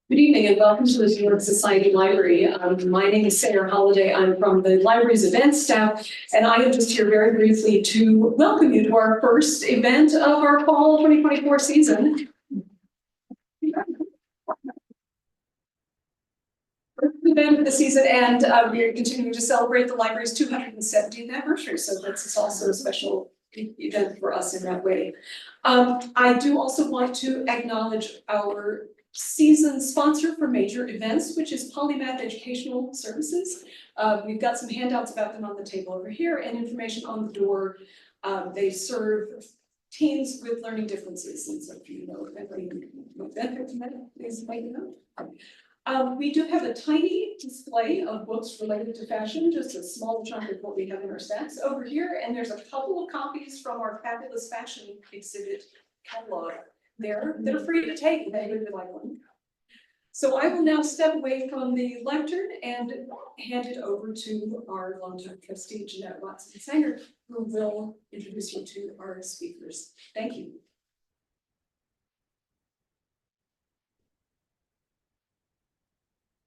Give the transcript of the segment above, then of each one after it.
Good evening and welcome to the New York Society Library. My name is Sarah Holliday. I'm from the library's event staff, and I am just here very briefly to welcome you to our first event of our fall 2024 season. First event of the season, and we are continuing to celebrate the library's 270th anniversary, so this is also a special event for us in that way. I do also want to acknowledge our season sponsor for major events, which is Polymath Educational Services. We've got some handouts about them on the table over here and information on the door. They serve teens with learning differences, and so if you know if anybody might benefit from that, please let me know. We do have a tiny display of books related to fashion, just a small chunk of what we have in our stacks over here, and there's a couple of copies from our fabulous fashion exhibit catalog there that are free to take if anybody would like one. So I will now step away from the lectern and hand it over to our longtime trustee, Jeanette Watson-Sanger, who will introduce you to our speakers. Thank you.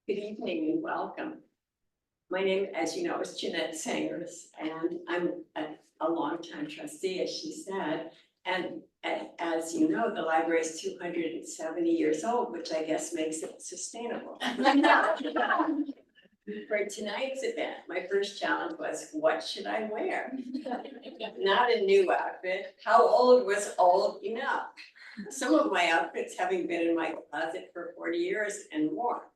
Good evening and welcome. My name, as you know, is Jeanette Sangers, and I'm a longtime trustee, as she said. And as you know, the library is 270 years old, which I guess makes it sustainable. For tonight's event, my first challenge was, what should I wear? Not a new outfit. How old was old enough? Some of my outfits having been in my closet for 40 years and more.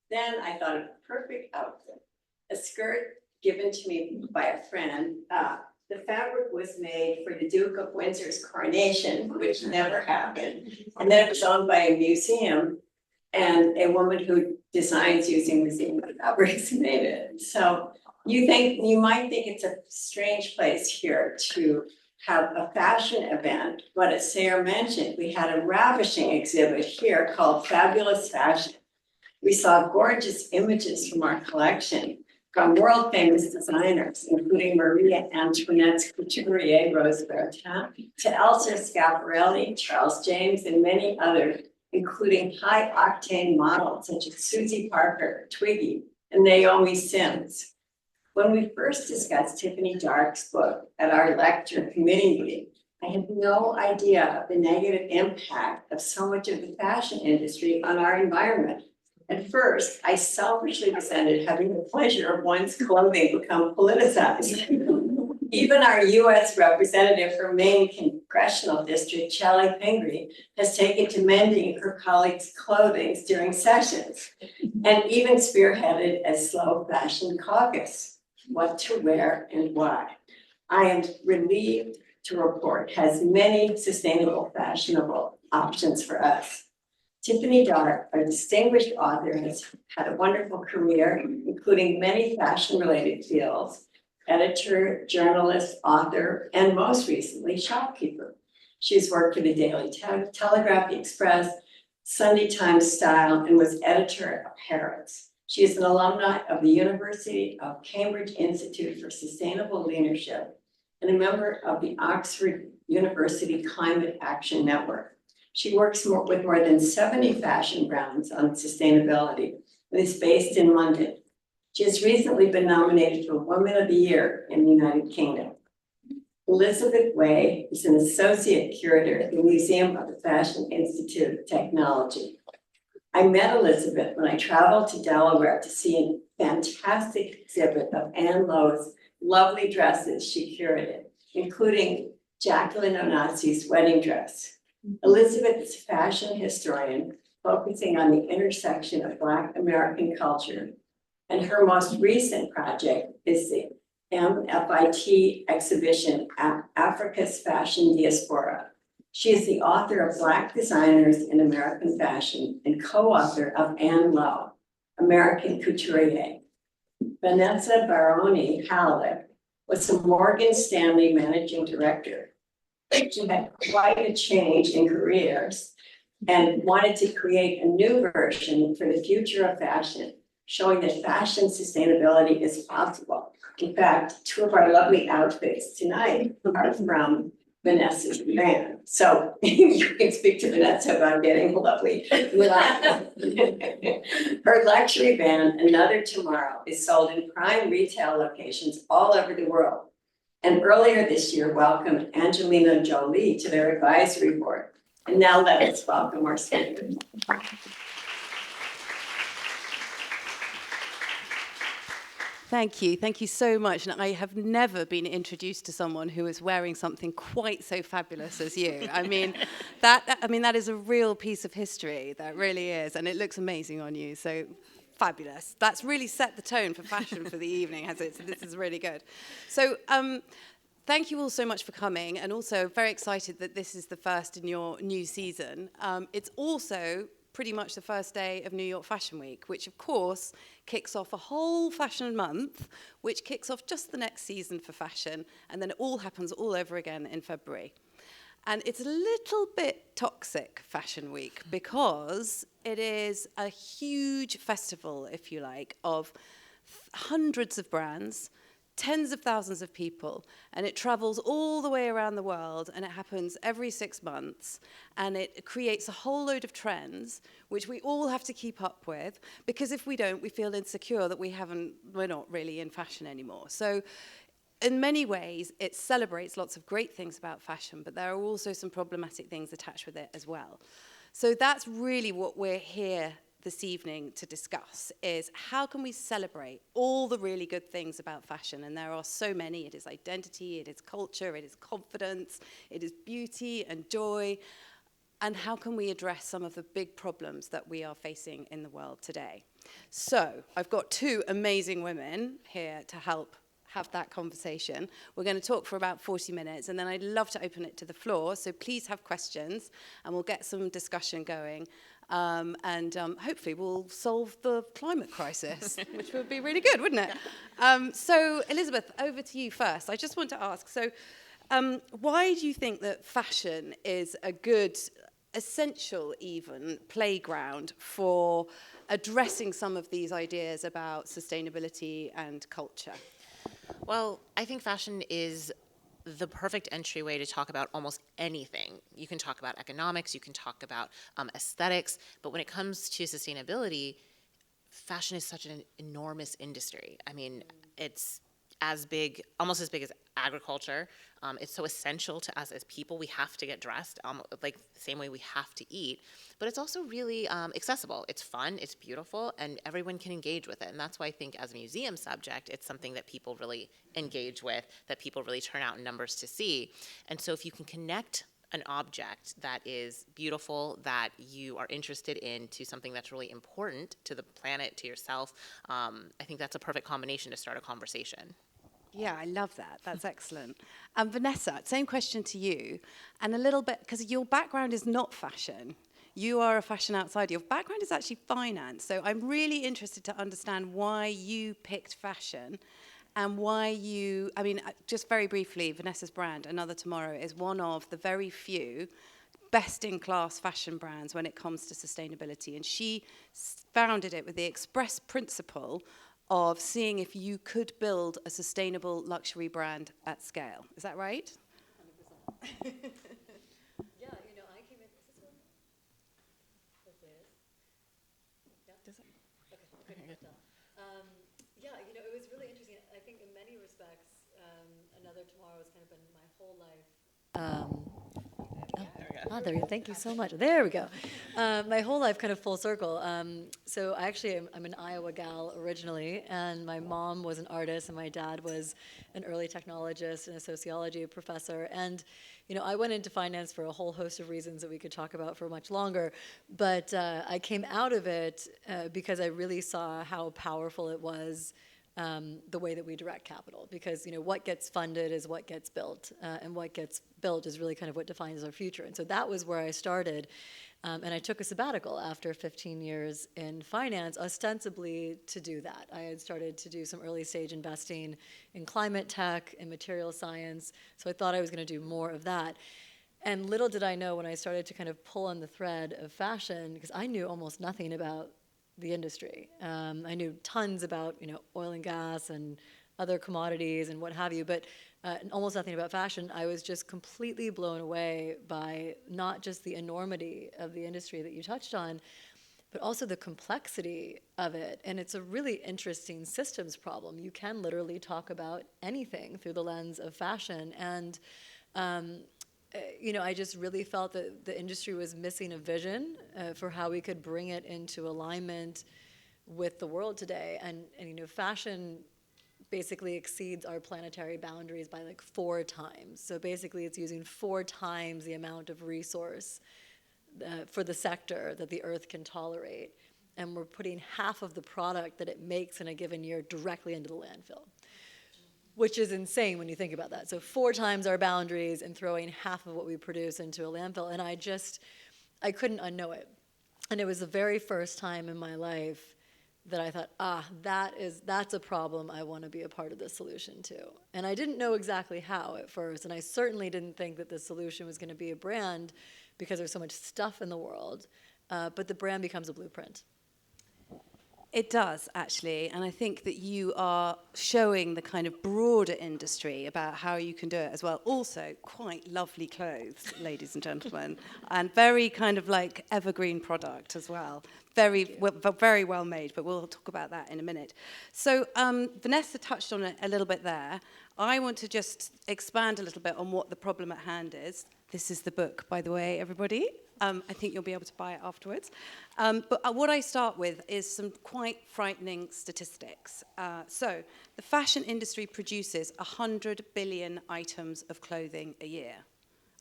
Then I thought of a perfect outfit, a skirt given to me by a friend. The fabric was made for the Duke of Windsor's coronation, which never happened. And then it was owned by a museum, and a woman who designs using museum fabrics made it. So you might think it's a strange place here to have a fashion event, but as Sarah mentioned, we had a ravishing exhibit here called Fabulous Fashion. We saw gorgeous images from our collection from world famous designers, including Maria Antoinette's couturier Rose Bertin, to Elsa Schiaparelli, Charles James, and many others, including high octane models such as Susie Parker, Twiggy, and Naomi Sims. When we first discussed Tiffanie Darke's book at our lecture committee meeting, I had no idea of the negative impact of so much of the fashion industry on our environment. At first, I selfishly resented having the pleasure of one's clothing become politicized. Even our US representative from Maine Congressional District, Shelley Pingree, has taken to mending her colleagues' clothing during sessions, and even spearheaded a slow fashion caucus, what to wear and why. I am relieved to report has many sustainable, fashionable options for us. Tiffanie Darke, a distinguished author, has had a wonderful career, including many fashion-related fields, editor, journalist, author, and most recently, shopkeeper. She's worked for the Daily Telegraph, the Express, Sunday Times Style, and was editor of Harrods. She is an alumni of the University of Cambridge Institute for Sustainable Leadership and a member of the Oxford University Climate Action Network. She works with more than 70 fashion brands on sustainability and is based in London. She has recently been nominated for Woman of the Year in the United Kingdom. Elizabeth Way is an associate curator at the Museum of the Fashion Institute of Technology. I met Elizabeth when I traveled to Delaware to see a fantastic exhibit of Anne Lowe's lovely dresses she curated, including Jacqueline Onasi's wedding dress. Elizabeth is a fashion historian focusing on the intersection of Black American culture, and her most recent project is the MFIT exhibition, Africa's Fashion Diaspora. She is the author of Black Designers in American Fashion and co-author of Anne Lowe, American Couturier. Vanessa Barboni Hallik was the Morgan Stanley managing director. She had quite a change in careers and wanted to create a new version for the future of fashion, showing that fashion sustainability is possible. In fact, two of our lovely outfits tonight are from Vanessa's van. So you can speak to Vanessa about getting lovely. Her luxury van, Another Tomorrow, is sold in prime retail locations all over the world. And earlier this year welcomed Angelina Jolie to their advisory board. And now let us welcome our speaker. Thank you. Thank you so much. And I have never been introduced to someone who is wearing something quite so fabulous as you. I mean, that is a real piece of history. That really is. And it looks amazing on you. So fabulous. That's really set the tone for fashion for the evening, has it? So this is really good. So thank you all so much for coming. And also very excited that this is the first in your new season. It's also pretty much the first day of New York Fashion Week, which of course kicks off a whole fashion month, which kicks off just the next season for fashion, and then it all happens all over again in February. And it's a little bit toxic, Fashion Week, because it is a huge festival, if you like, of hundreds of brands, tens of thousands of people, and it travels all the way around the world, and it happens every 6 months, and it creates a whole load of trends which we all have to keep up with, because if we don't, we feel insecure that we're not really in fashion anymore. So in many ways, it celebrates lots of great things about fashion, but there are also some problematic things attached with it as well. So that's really what we're here this evening to discuss, is how can we celebrate all the really good things about fashion? And there are so many. It is identity, it is culture, it is confidence, it is beauty and joy. And how can we address some of the big problems that we are facing in the world today? So I've got two amazing women here to help have that conversation. We're going to talk for about 40 minutes, and then I'd love to open it to the floor. So please have questions, and we'll get some discussion going. Hopefully we'll solve the climate crisis, which would be really good, wouldn't it? So Elizabeth, over to you first. I just want to ask, so why do you think that fashion is a good, essential even, playground for addressing some of these ideas about sustainability and culture? Well, I think fashion is the perfect entryway to talk about almost anything. You can talk about economics, you can talk about aesthetics, but when it comes to sustainability, fashion is such an enormous industry. I mean, it's as big, almost as big as agriculture. It's so essential to us as people. We have to get dressed, like the same way we have to eat. But it's also really accessible. It's fun, it's beautiful, and everyone can engage with it. And that's why I think as a museum subject, it's something that people really engage with, that people really turn out in numbers to see. And so if you can connect an object that is beautiful, that you are interested in, to something that's really important to the planet, to yourself, I think that's a perfect combination to start a conversation. Yeah, I love that. That's excellent. Vanessa, same question to you. And a little bit, because your background is not fashion. You are a fashion outsider. Your background is actually finance. So I'm really interested to understand why you picked fashion and why you, I mean, just very briefly, Vanessa's brand, Another Tomorrow, is one of the very few best-in-class fashion brands when it comes to sustainability. And she founded it with the express principle of seeing if you could build a sustainable luxury brand at scale. Is that right? 100%. Yeah, I came in. Is this one? Hopefully it is. Yeah. Does it? Okay, good. Yeah, it was really interesting. I think in many respects, Another Tomorrow has kind of been my whole life. There we go. Thank you so much. There we go. My whole life kind of full circle. So I'm an Iowa gal originally, and my mom was an artist, and my dad was an early technologist and a sociology professor. And, I went into finance for a whole host of reasons that we could talk about for much longer. But I came out of it because I really saw how powerful it was, the way that we direct capital, because what gets funded is what gets built, and what gets built is really kind of what defines our future. And so that was where I started, and I took a sabbatical after 15 years in finance, ostensibly to do that. I had started to do some early stage investing in climate tech and material science, so I thought I was going to do more of that. And little did I know when I started to kind of pull on the thread of fashion, because I knew almost nothing about the industry. I knew tons about oil and gas and other commodities and what have you, but almost nothing about fashion, I was just completely blown away by not just the enormity of the industry that you touched on, but also the complexity of it. And it's a really interesting systems problem. You can literally talk about anything through the lens of fashion. And I just really felt that the industry was missing a vision for how we could bring it into alignment with the world today. And fashion basically exceeds our planetary boundaries by like 4 times. So basically it's using 4 times the amount of resource for the sector that the earth can tolerate. And we're putting half of the product that it makes in a given year directly into the landfill, which is insane when you think about that. So 4 times our boundaries and throwing half of what we produce into a landfill. And I couldn't unknow it. And it was the very first time in my life that I thought, that's a problem I want to be a part of the solution to. And I didn't know exactly how at first, and I certainly didn't think that the solution was going to be a brand because there's so much stuff in the world, but the brand becomes a blueprint. It does, actually, and I think that you are showing the kind of broader industry about how you can do it as well. Also, quite lovely clothes, ladies and gentlemen, and very kind of like evergreen product as well. Very well made, but we'll talk about that in a minute. So Vanessa touched on it a little bit there. I want to just expand a little bit on what the problem at hand is. This is the book, by the way, everybody. I think you'll be able to buy it afterwards. But what I start with is some quite frightening statistics. So the fashion industry produces 100 billion items of clothing a year.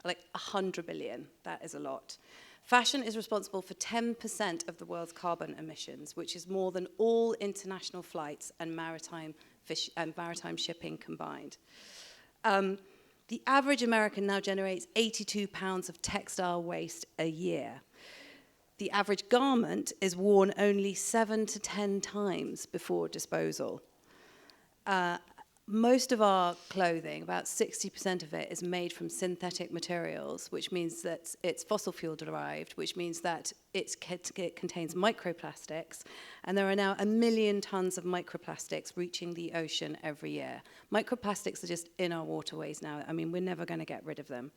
Like 100 billion, that is a lot. Fashion is responsible for 10% of the world's carbon emissions, which is more than all international flights and maritime shipping combined. The average American now generates 82 pounds of textile waste a year. The average garment is worn only 7 to 10 times before disposal. Most of our clothing, about 60% of it, is made from synthetic materials, which means that it's fossil fuel derived, which means that it contains microplastics, and there are now 1 million tons of microplastics reaching the ocean every year. Microplastics are just in our waterways now. I mean, we're never going to get rid of them.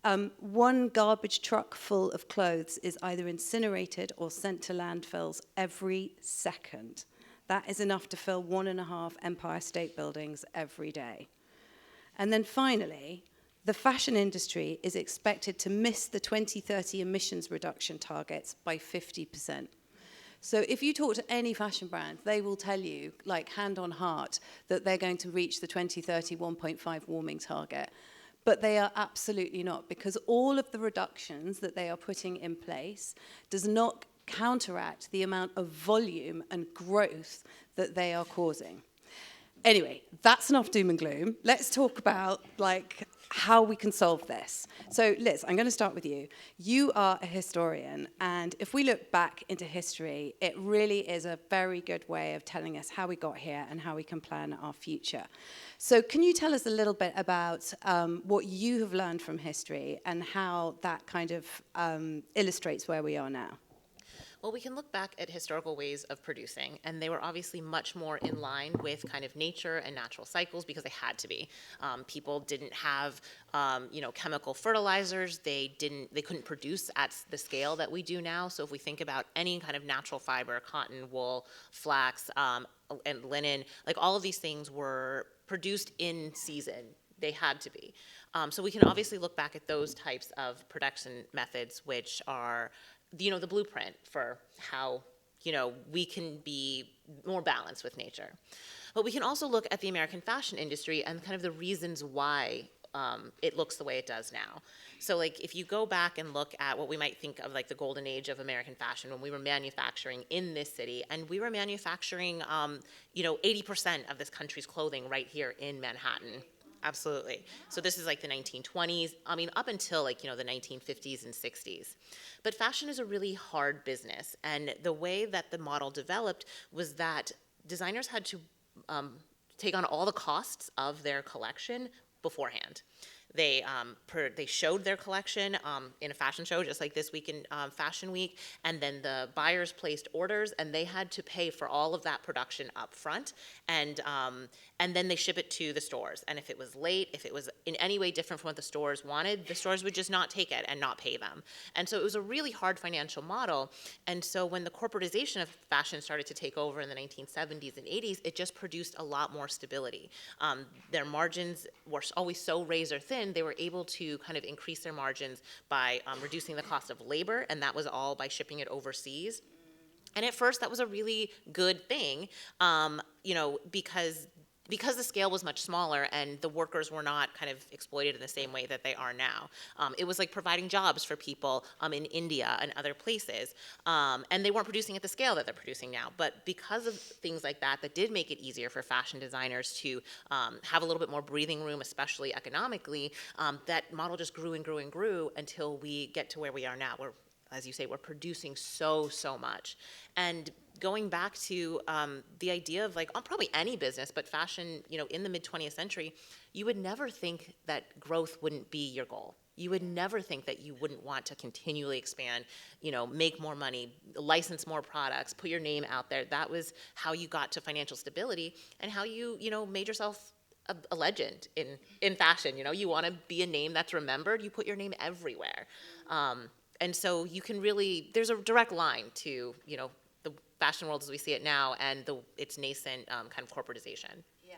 1 garbage truck full of clothes is either incinerated or sent to landfills every second. That is enough to fill 1.5 Empire State Buildings every day. And then finally, the fashion industry is expected to miss the 2030 emissions reduction targets by 50%. So if you talk to any fashion brand, they will tell you, like hand on heart, that they're going to reach the 2030 1.5 warming target. But they are absolutely not, because all of the reductions that they are putting in place does not counteract the amount of volume and growth that they are causing. Anyway, that's enough doom and gloom. Let's talk about how we can solve this. So Liz, I'm going to start with you. You are a historian, and if we look back into history, it really is a very good way of telling us how we got here and how we can plan our future. So can you tell us a little bit about what you have learned from history and how that kind of illustrates where we are now? Well, we can look back at historical ways of producing, and they were obviously much more in line with kind of nature and natural cycles because they had to be. People didn't have, chemical fertilizers. They couldn't produce at the scale that we do now. So if we think about any kind of natural fiber, cotton, wool, flax, and linen, like all of these things were produced in season. They had to be. So we can obviously look back at those types of production methods, which are the blueprint for how, we can be more balanced with nature. But we can also look at the American fashion industry and kind of the reasons why it looks the way it does now. So if you go back and look at what we might think of the golden age of American fashion, when we were manufacturing in this city, and we were manufacturing, 80% of this country's clothing right here in Manhattan. Absolutely. So this is the 1920s, up until the 1950s and 60s. But fashion is a really hard business. And the way that the model developed was that designers had to take on all the costs of their collection beforehand. They showed their collection in a fashion show, just like this week in Fashion Week, and then the buyers placed orders, and they had to pay for all of that production up front, and then they ship it to the stores. And if it was late, if it was in any way different from what the stores wanted, the stores would just not take it and not pay them. And so it was a really hard financial model. And so when the corporatization of fashion started to take over in the 1970s and 80s, it just produced a lot more stability. Their margins were always so razor thin, they were able to kind of increase their margins by reducing the cost of labor, and that was all by shipping it overseas. And at first, that was a really good thing, because the scale was much smaller and the workers were not kind of exploited in the same way that they are now. It was like providing jobs for people in India and other places. And they weren't producing at the scale that they're producing now. But because of things like that did make it easier for fashion designers to have a little bit more breathing room, especially economically, that model just grew and grew and grew until we get to where we are now. As you say, we're producing so much. And going back to the idea of probably any business, but fashion, in the mid-20th century, you would never think that growth wouldn't be your goal. You would never think that you wouldn't want to continually expand, make more money, license more products, put your name out there. That was how you got to financial stability and how you, made yourself a legend in fashion. You want to be a name that's remembered, you put your name everywhere. And so you can there's a direct line to, the fashion world as we see it now and its nascent kind of corporatization. Yeah.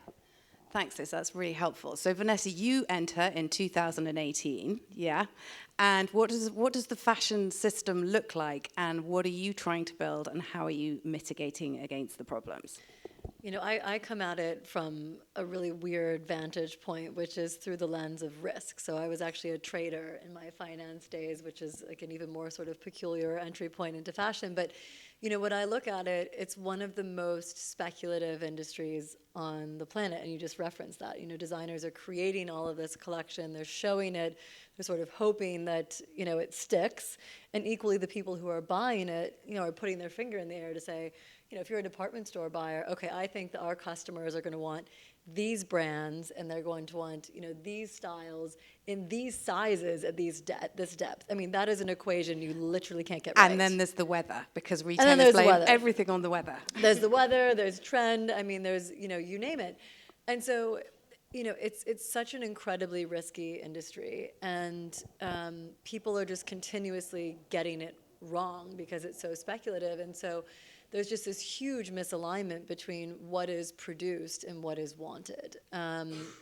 Thanks, Liz. That's really helpful. So, Vanessa, you enter in 2018, yeah? And what does the fashion system look like, and what are you trying to build, and how are you mitigating against the problems? I come at it from a really weird vantage point, which is through the lens of risk. So I was actually a trader in my finance days, which is like an even more sort of peculiar entry point into fashion. But, when I look at it, it's one of the most speculative industries on the planet. And you just referenced that. Designers are creating all of this collection. They're showing it. They're sort of hoping that, it sticks. And equally, the people who are buying it, are putting their finger in the air to say, if you're a department store buyer, okay, I think that our customers are going to want these brands, and they're going to want, these styles in these sizes at this depth. I mean, that is an equation you literally can't get right. And then there's the weather, because retailers blame everything on the weather. There's the weather, there's trend, I mean, there's, you name it. And so, it's such an incredibly risky industry, and people are just continuously getting it wrong because it's so speculative. And so there's just this huge misalignment between what is produced and what is wanted.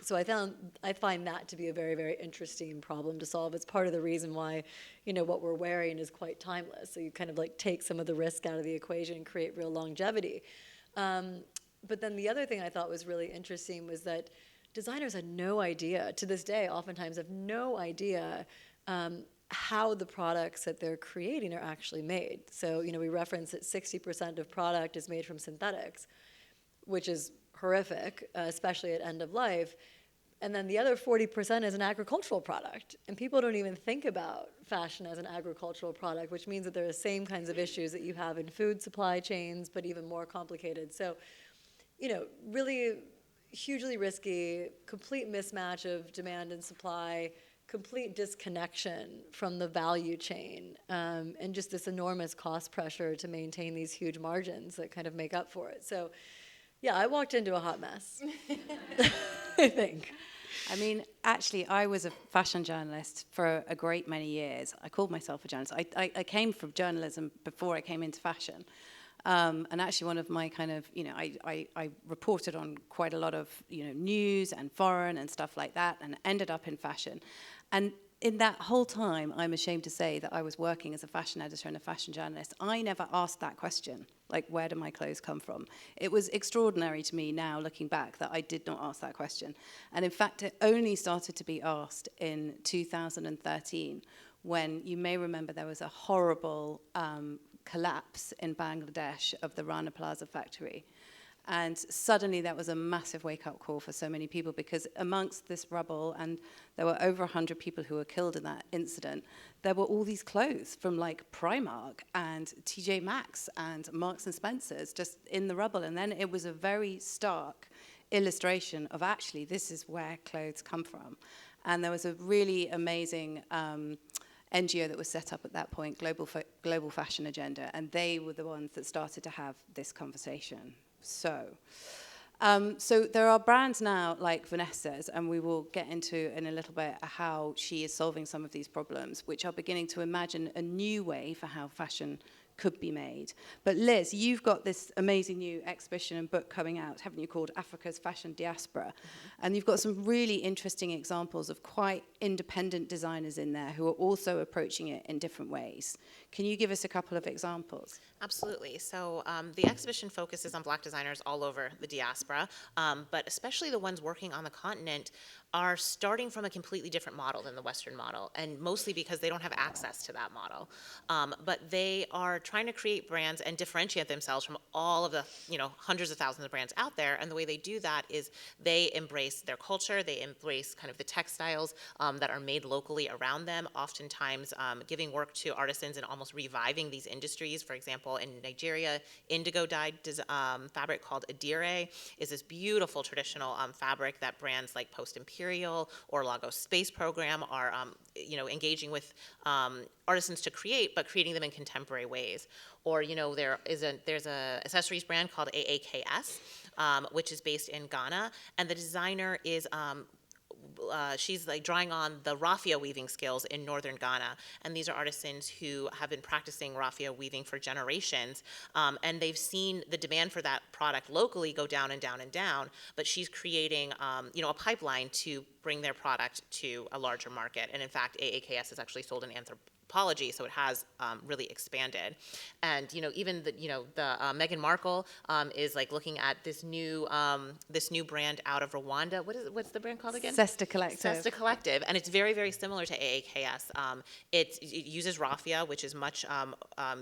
So I find that to be a very, very interesting problem to solve. It's part of the reason why, what we're wearing is quite timeless. So you kind of take some of the risk out of the equation and create real longevity. But then the other thing I thought was really interesting was that designers had no idea, to this day, oftentimes have no idea how the products that they're creating are actually made. So, we reference that 60% of product is made from synthetics, which is horrific, especially at end of life. And then the other 40% is an agricultural product. And people don't even think about fashion as an agricultural product, which means that there are the same kinds of issues that you have in food supply chains, but even more complicated. So, really hugely risky, complete mismatch of demand and supply, complete disconnection from the value chain, and just this enormous cost pressure to maintain these huge margins that kind of make up for it. So, yeah, I walked into a hot mess, I think. I mean, actually, I was a fashion journalist for a great many years. I called myself a journalist. I came from journalism before I came into fashion. And actually one of my kind of, I reported on quite a lot of, news and foreign and stuff like that, and ended up in fashion. And in that whole time, I'm ashamed to say that I was working as a fashion editor and a fashion journalist. I never asked that question, where do my clothes come from? It was extraordinary to me now, looking back, that I did not ask that question. And in fact, it only started to be asked in 2013, when you may remember there was a horrible collapse in Bangladesh of the Rana Plaza factory. And suddenly that was a massive wake-up call for so many people, because amongst this rubble, and there were over 100 people who were killed in that incident, there were all these clothes from Primark and TJ Maxx and Marks and Spencer's just in the rubble. And then it was a very stark illustration of actually this is where clothes come from. And there was a really amazing NGO that was set up at that point, Global Fashion Agenda, and they were the ones that started to have this conversation. So there are brands now like Vanessa's, and we will get into in a little bit how she is solving some of these problems, which are beginning to imagine a new way for how fashion could be made. But Liz, you've got this amazing new exhibition and book coming out, haven't you, called Africa's Fashion Diaspora? Mm-hmm. And you've got some really interesting examples of quite independent designers in there who are also approaching it in different ways. Can you give us a couple of examples? Absolutely. So the exhibition focuses on Black designers all over the diaspora, but especially the ones working on the continent are starting from a completely different model than the Western model, and mostly because they don't have access to that model. But they are trying to create brands and differentiate themselves from all of the hundreds of thousands of brands out there, and the way they do that is they embrace their culture, they embrace kind of the textiles that are made locally around them, oftentimes giving work to artisans and almost reviving these industries. For example, in Nigeria, indigo-dyed fabric called Adire is this beautiful traditional fabric that brands like Post-Imperial or Lagos Space Program are engaging with artisans to create, but creating them in contemporary ways. Or there's a accessories brand called AAKS, which is based in Ghana, and the designer is she's like drawing on the raffia weaving skills in northern Ghana, and these are artisans who have been practicing raffia weaving for generations, and they've seen the demand for that product locally go down and down and down, but she's creating a pipeline to bring their product to a larger market. And in fact, AAKS is actually sold in anthropology, so it has really expanded. And even the Meghan Markle is like looking at this new brand out of Rwanda. What's the brand called again? Sesta Collective. Sesta Collective, and it's very, very similar to AAKS. It uses raffia, which is much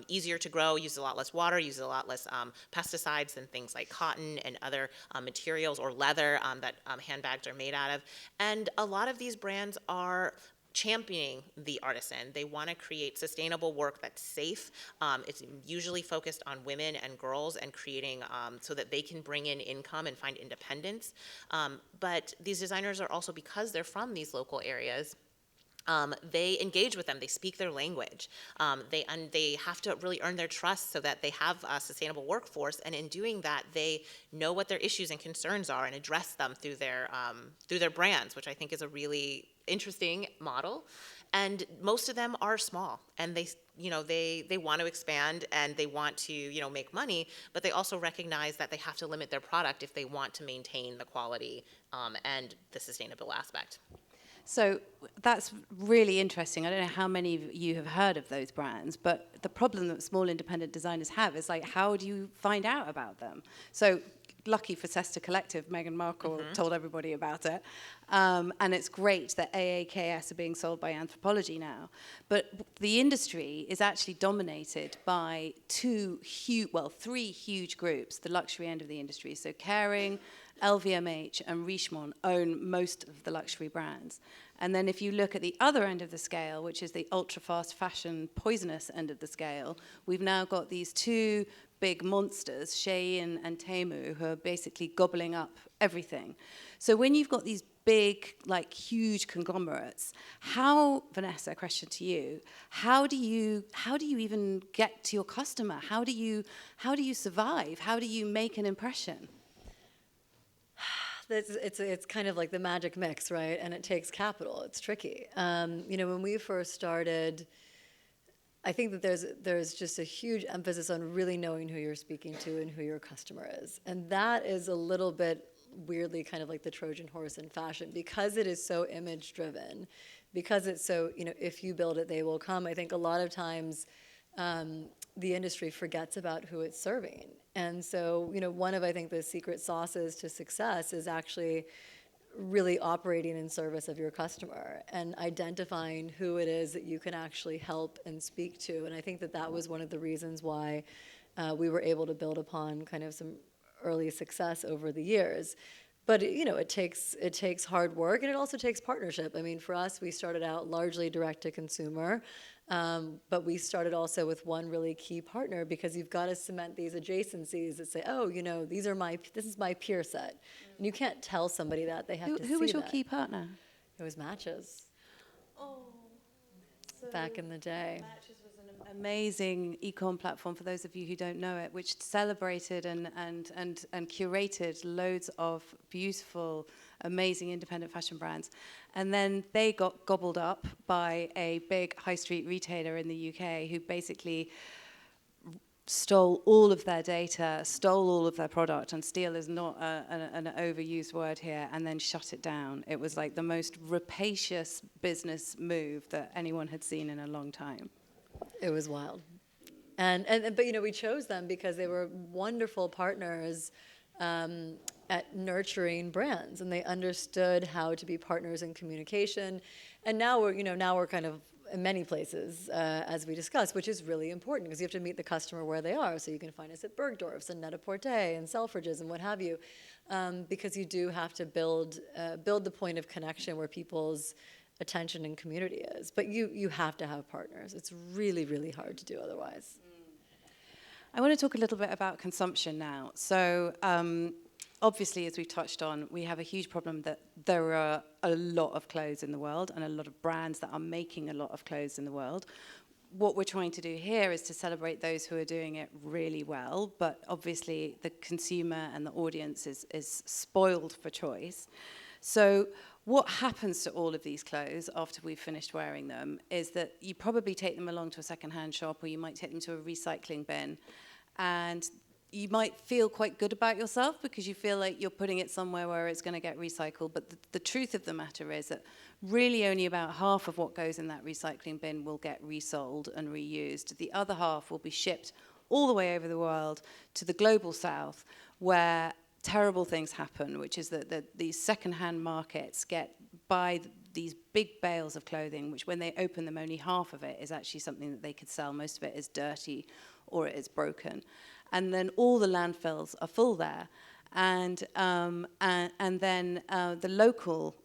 easier to grow, uses a lot less water, uses a lot less pesticides than things like cotton and other materials or leather that handbags are made out of. And a lot of these brands are championing the artisan. They want to create sustainable work that's safe. It's usually focused on women and girls and creating so that they can bring in income and find independence. But these designers are also, because they're from these local areas, they engage with them. They speak their language. They have to really earn their trust so that they have a sustainable workforce. And in doing that, they know what their issues and concerns are and address them through their brands, which I think is a really interesting model. And most of them are small, and they want to expand and they want to make money, but they also recognize that they have to limit their product if they want to maintain the quality and the sustainable aspect. So that's really interesting. I don't know how many of you have heard of those brands, but the problem that small independent designers have is like, how do you find out about them? So lucky for Sesta Collective, Meghan Markle told everybody about it. And it's great that AAKS are being sold by Anthropology now. But the industry is actually dominated by three huge groups, the luxury end of the industry. So Kering, LVMH and Richemont own most of the luxury brands. And then if you look at the other end of the scale, which is the ultra-fast fashion poisonous end of the scale, we've now got these two big monsters, Shein and Temu, who are basically gobbling up everything. So when you've got these big, like huge conglomerates, Vanessa, question to you, how do you even get to your customer? How do you survive? How do you make an impression? It's kind of like the magic mix, right? And it takes capital. It's tricky. When we first started, I think that there's just a huge emphasis on really knowing who you're speaking to and who your customer is. And that is a little bit weirdly kind of like the Trojan horse in fashion, because it is so image driven, because it's so, if you build it, they will come. I think a lot of times the industry forgets about who it's serving. And so, one of, I think, the secret sauces to success is actually really operating in service of your customer and identifying who it is that you can actually help and speak to. And I think that was one of the reasons why we were able to build upon kind of some early success over the years. But it takes hard work, and it also takes partnership. I mean, for us, we started out largely direct to consumer, but we started also with one really key partner, because you've got to cement these adjacencies that say, oh, this is my peer set, and you can't tell somebody that. They have to see that. Who was your key partner? It was Matches Oh, back in the day. Matches was an amazing e-com platform for those of you who don't know it, which celebrated and curated loads of beautiful, amazing independent fashion brands. And then they got gobbled up by a big high street retailer in the UK who basically stole all of their data, stole all of their product, and steal is not an overused word here, and then shut it down. It was like the most rapacious business move that anyone had seen in a long time. It was wild. But you know, we chose them because they were wonderful partners at nurturing brands, and they understood how to be partners in communication. And now we're kind of in many places, as we discussed, which is really important because you have to meet the customer where they are. So you can find us at Bergdorf's and Net-a-Porter and Selfridges and what have you, because you do have to build the point of connection where people's attention and community is. But you have to have partners. It's really, really hard to do otherwise. I want to talk a little bit about consumption now. So obviously, as we've touched on, we have a huge problem that there are a lot of clothes in the world and a lot of brands that are making a lot of clothes in the world. What we're trying to do here is to celebrate those who are doing it really well, but obviously the consumer and the audience is spoiled for choice. So what happens to all of these clothes after we've finished wearing them is that you probably take them along to a secondhand shop, or you might take them to a recycling bin, and you might feel quite good about yourself because you feel like you're putting it somewhere where it's going to get recycled. But the truth of the matter is that really only about half of what goes in that recycling bin will get resold and reused. The other half will be shipped all the way over the world to the global south, where terrible things happen, which is that these secondhand markets buy these big bales of clothing, which when they open them, only half of it is actually something that they could sell. Most of it is dirty or it is broken. And then all the landfills are full there. And then the local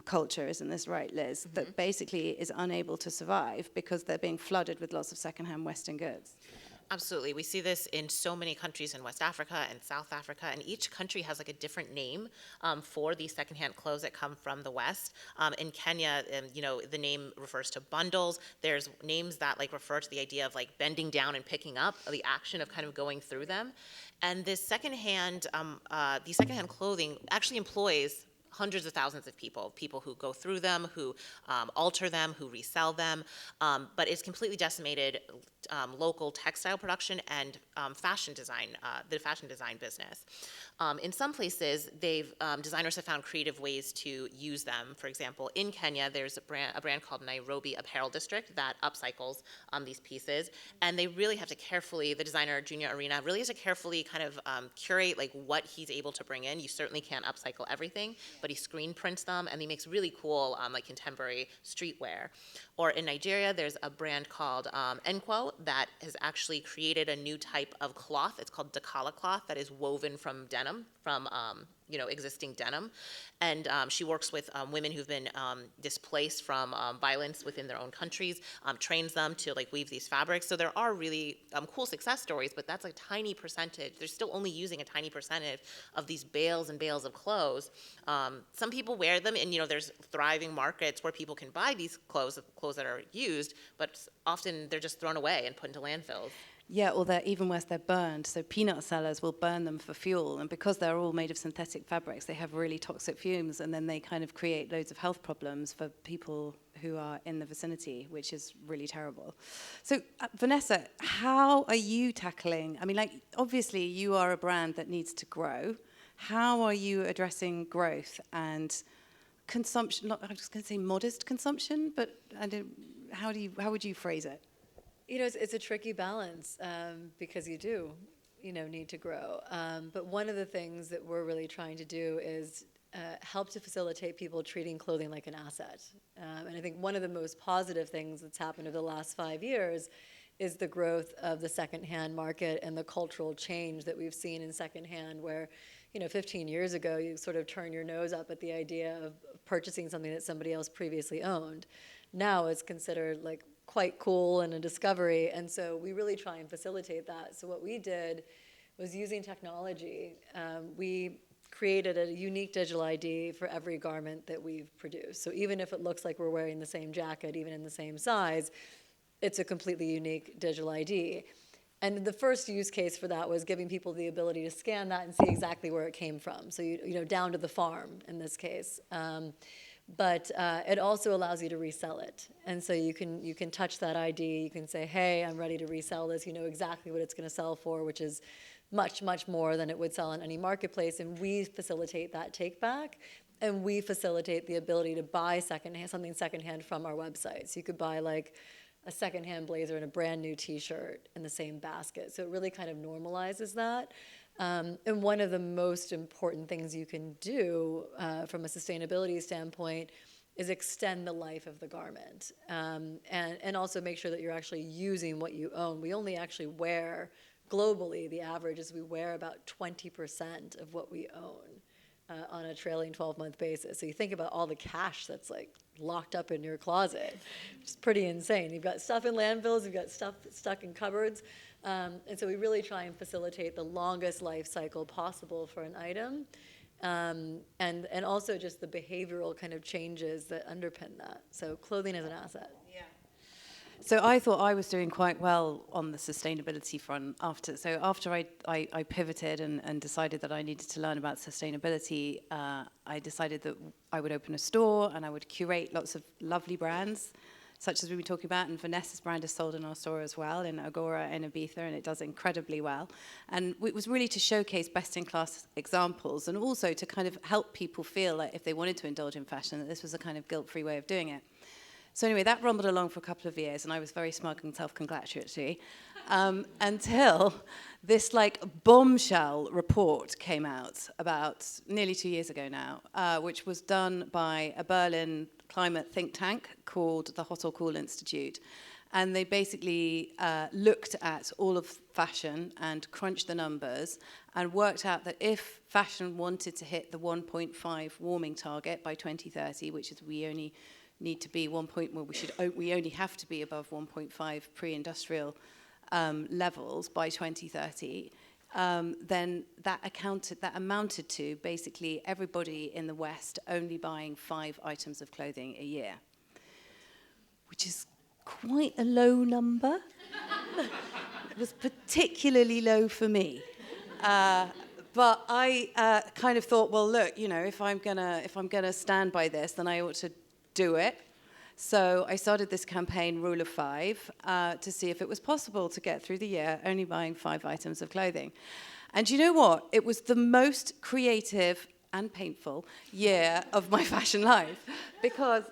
culture, isn't this right, Liz, mm-hmm. that basically is unable to survive because they're being flooded with lots of secondhand Western goods. Absolutely. We see this in so many countries in West Africa and South Africa, and each country has like a different name for these secondhand clothes that come from the West. In Kenya, the name refers to bundles. There's names that like refer to the idea of like bending down and picking up, the action of kind of going through them. And this secondhand clothing actually employs hundreds of thousands of people who go through them, who alter them, who resell them, but it's completely decimated local textile production and fashion design, the fashion design business. In some places, designers have found creative ways to use them. For example, in Kenya, there's a brand called Nairobi Apparel District that upcycles these pieces, and they really have to carefully, the designer Junior Arena really has to carefully kind of curate like what he's able to bring in. You certainly can't upcycle everything, but he screen prints them, and he makes really cool like contemporary streetwear. Or in Nigeria, there's a brand called Enquo that has actually created a new type of cloth. It's called Dakala cloth that is woven from denim, from existing denim. And she works with women who've been displaced from violence within their own countries, trains them to like weave these fabrics. So there are really cool success stories, but that's a tiny percentage. They're still only using a tiny percentage of these bales and bales of clothes. Some people wear them, and there's thriving markets where people can buy these clothes that are used, but often they're just thrown away and put into landfills. Yeah, or they're even worse, they're burned. So peanut sellers will burn them for fuel, and because they're all made of synthetic fabrics, they have really toxic fumes, and then they kind of create loads of health problems for people who are in the vicinity, which is really terrible. So Vanessa, how are you tackling, obviously you are a brand that needs to grow. How are you addressing growth and consumption? I was going to say modest consumption, but how would you phrase it? It's a tricky balance because you do, need to grow. But one of the things that we're really trying to do is help to facilitate people treating clothing like an asset. And I think one of the most positive things that's happened over the last 5 years is the growth of the secondhand market and the cultural change that we've seen in secondhand, where 15 years ago you sort of turn your nose up at the idea of purchasing something that somebody else previously owned. Now it's considered like quite cool and a discovery, and so we really try and facilitate that. So what we did was using technology. We created a unique digital ID for every garment that we've produced. So even if it looks like we're wearing the same jacket, even in the same size, it's a completely unique digital ID. And the first use case for that was giving people the ability to scan that and see exactly where it came from. So, you know, down to the farm in this case. But it also allows you to resell it. And so you can touch that ID, you can say, hey, I'm ready to resell this. You know exactly what it's going to sell for, which is much, much more than it would sell in any marketplace. And we facilitate that take back. And we facilitate the ability to buy something secondhand from our website. So you could buy like a secondhand blazer and a brand new t-shirt in the same basket. So it really kind of normalizes that. And one of the most important things you can do from a sustainability standpoint is extend the life of the garment. And also make sure that you're actually using what you own. We only actually wear, globally, the average is we wear about 20% of what we own on a trailing 12-month basis. So you think about all the cash that's like locked up in your closet. It's pretty insane. You've got stuff in landfills, you've got stuff stuck in cupboards. And so we really try and facilitate the longest life cycle possible for an item. And also just the behavioral kind of changes that underpin that. So clothing is an asset. So I thought I was doing quite well on the sustainability front after I pivoted and decided that I needed to learn about sustainability. I decided that I would open a store and I would curate lots of lovely brands, such as we've been talking about, and Vanessa's brand is sold in our store as well, in Agora in Ibiza, and it does incredibly well. And it was really to showcase best-in-class examples and also to kind of help people feel like if they wanted to indulge in fashion, that this was a kind of guilt-free way of doing it. So anyway, that rumbled along for a couple of years, and I was very smug and self-congratulatory, until this like bombshell report came out about nearly 2 years ago now, which was done by a Berlin climate think tank called the Hot or Cool Institute. And they basically looked at all of fashion and crunched the numbers and worked out that if fashion wanted to hit the 1.5 warming target by 2030, which is we only need to be we only have to be above 1.5 pre-industrial levels by 2030, then that amounted to basically everybody in the West only buying 5 items of clothing a year, which is quite a low number. It was particularly low for me. But I kind of thought, well, look, you know, if I'm gonna stand by this, then I ought to do it. So I started this campaign, Rule of 5, to see if it was possible to get through the year only buying 5 items of clothing. And you know what? It was the most creative and painful year of my fashion life, because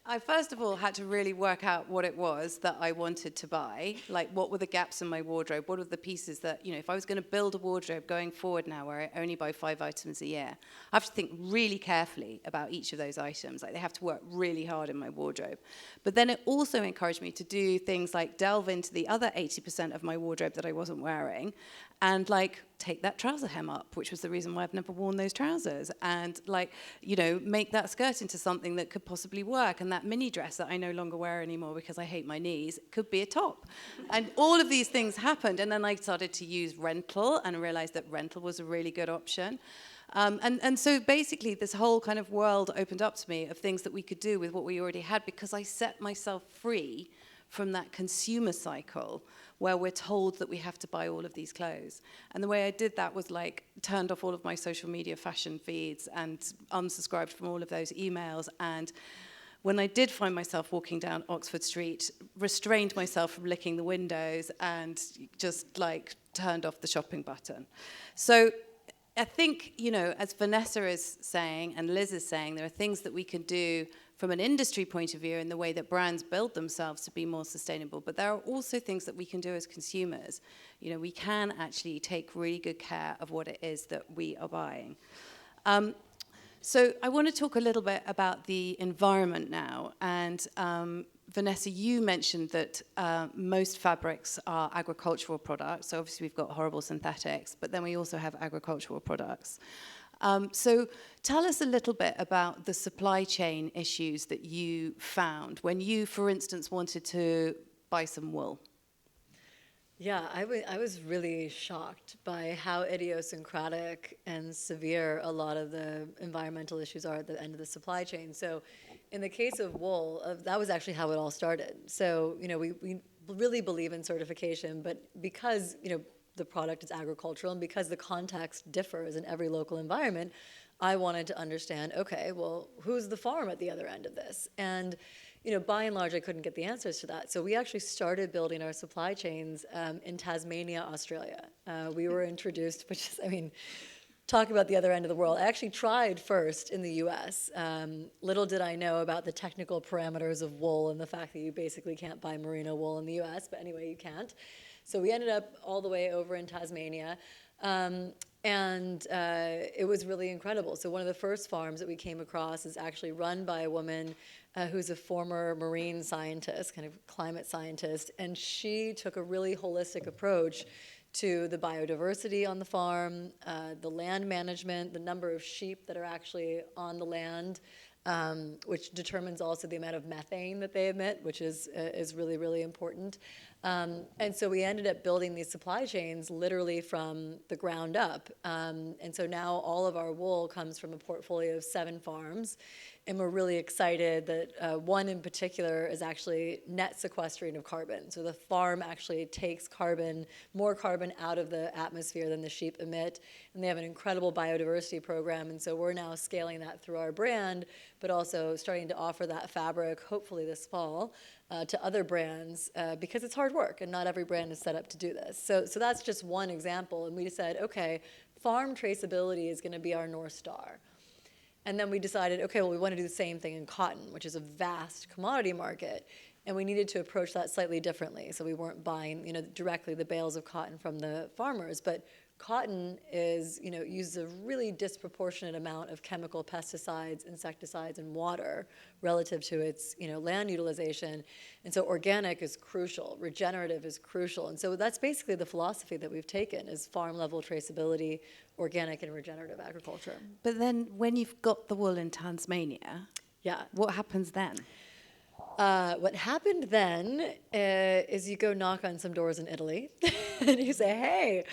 I first of all had to really work out what it was that I wanted to buy, like what were the gaps in my wardrobe, what are the pieces that, you know, if I was going to build a wardrobe going forward now where I only buy 5 items a year, I have to think really carefully about each of those items. Like they have to work really hard in my wardrobe. But then it also encouraged me to do things like delve into the other 80% of my wardrobe that I wasn't wearing and like take that trouser hem up, which was the reason why I've never worn those trousers, and like, you know, make that skirt into something that could possibly work, and that mini dress that I no longer wear anymore because I hate my knees could be a top. And all of these things happened, and then I started to use rental and realized that rental was a really good option. And so basically this whole kind of world opened up to me of things that we could do with what we already had, because I set myself free from that consumer cycle where we're told that we have to buy all of these clothes. And the way I did that was like turned off all of my social media fashion feeds and unsubscribed from all of those emails. And when I did find myself walking down Oxford Street, restrained myself from licking the windows and just like turned off the shopping button. So I think, you know, as Vanessa is saying and Liz is saying, there are things that we can do from an industry point of view in the way that brands build themselves to be more sustainable. But there are also things that we can do as consumers. You know, we can actually take really good care of what it is that we are buying. So I want to talk a little bit about the environment now. And Vanessa, you mentioned that most fabrics are agricultural products. So obviously we've got horrible synthetics, but then we also have agricultural products. So tell us a little bit about the supply chain issues that you found when you, for instance, wanted to buy some wool. Yeah, I was really shocked by how idiosyncratic and severe a lot of the environmental issues are at the end of the supply chain. So in the case of wool, that was actually how it all started. So, we really believe in certification, but because, the product is agricultural and because the context differs in every local environment, I wanted to understand, okay, well, who's the farm at the other end of this? And by and large, I couldn't get the answers to that. So we actually started building our supply chains in Tasmania, Australia. We were introduced, which is, talk about the other end of the world. I actually tried first in the US. Little did I know about the technical parameters of wool and the fact that you basically can't buy merino wool in the US, but anyway, you can't. So we ended up all the way over in Tasmania. And it was really incredible. So one of the first farms that we came across is actually run by a woman who's a former marine scientist, kind of climate scientist, and she took a really holistic approach to the biodiversity on the farm, the land management, the number of sheep that are actually on the land, which determines also the amount of methane that they emit, which is really, really important. And so we ended up building these supply chains literally from the ground up. And so now all of our wool comes from a portfolio of 7 farms. And we're really excited that one in particular is actually net sequestering of carbon. So the farm actually takes more carbon out of the atmosphere than the sheep emit. And they have an incredible biodiversity program. And so we're now scaling that through our brand, but also starting to offer that fabric, hopefully this fall, to other brands because it's hard work and not every brand is set up to do this. So that's just one example. And we said, okay, farm traceability is going to be our North Star. And then we decided, okay, well, we want to do the same thing in cotton, which is a vast commodity market. And we needed to approach that slightly differently. So we weren't buying, directly the bales of cotton from the farmers, but cotton is, uses a really disproportionate amount of chemical pesticides, insecticides, and water relative to its, land utilization. And so organic is crucial, regenerative is crucial. And so that's basically the philosophy that we've taken is farm-level traceability, organic and regenerative agriculture. But then when you've got the wool in Tasmania, Yeah. what happens then? What happened then is you go knock on some doors in Italy and you say, hey,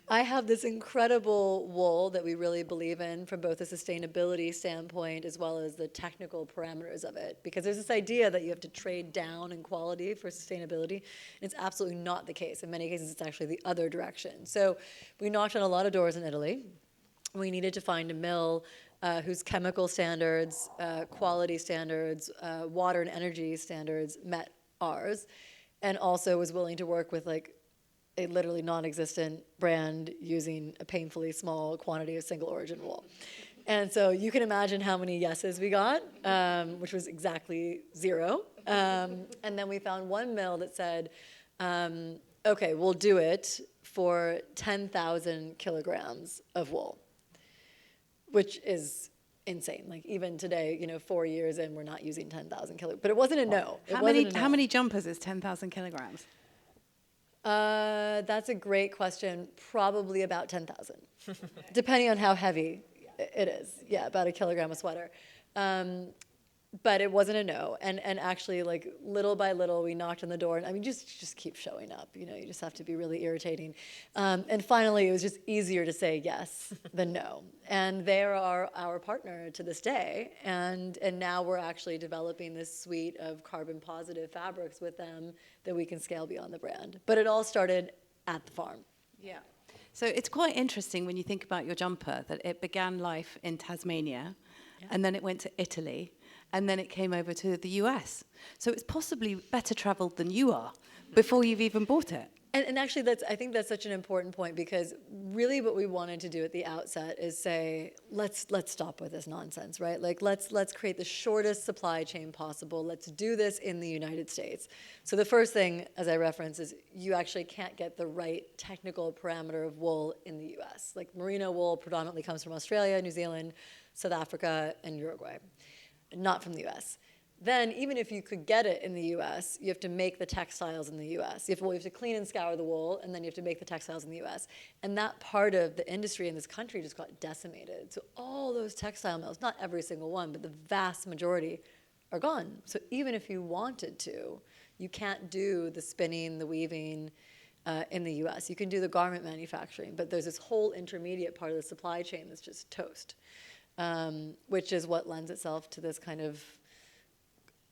I have this incredible wool that we really believe in from both a sustainability standpoint as well as the technical parameters of it. Because there's this idea that you have to trade down in quality for sustainability. It's absolutely not the case. In many cases, it's actually the other direction. So we knocked on a lot of doors in Italy. We needed to find a mill whose chemical standards, quality standards, water and energy standards met ours, and also was willing to work with like a literally non-existent brand using a painfully small quantity of single origin wool. And so you can imagine how many yeses we got, which was exactly 0. And then we found one mill that said, okay, we'll do it for 10,000 kilograms of wool, which is insane. Like even today, 4 years in, we're not using 10,000 kilograms. But it wasn't a no. How many jumpers is 10,000 kilograms? That's a great question. Probably about 10,000, depending on how heavy it is. Yeah, about a kilogram of sweater. But it wasn't a no. And actually, like little by little, we knocked on the door. And just keep showing up. You just have to be really irritating. And finally, it was just easier to say yes than no. And they are our partner to this day. And now we're actually developing this suite of carbon positive fabrics with them that we can scale beyond the brand. But it all started at the farm. Yeah. So it's quite interesting when you think about your jumper that it began life in Tasmania, and then it went to Italy, and then it came over to the US. So it's possibly better traveled than you are before you've even bought it. And actually, I think that's such an important point because really what we wanted to do at the outset is say, let's stop with this nonsense, right? Like let's create the shortest supply chain possible. Let's do this in the United States. So the first thing, as I referenced, is you actually can't get the right technical parameter of wool in the US. Like merino wool predominantly comes from Australia, New Zealand, South Africa, and Uruguay, not from the US. Then, even if you could get it in the US, you have to make the textiles in the US. You have to clean and scour the wool, and then you have to make the textiles in the US. And that part of the industry in this country just got decimated. So all those textile mills, not every single one, but the vast majority are gone. So even if you wanted to, you can't do the spinning, the weaving, in the US. You can do the garment manufacturing, but there's this whole intermediate part of the supply chain that's just toast, which is what lends itself to this kind of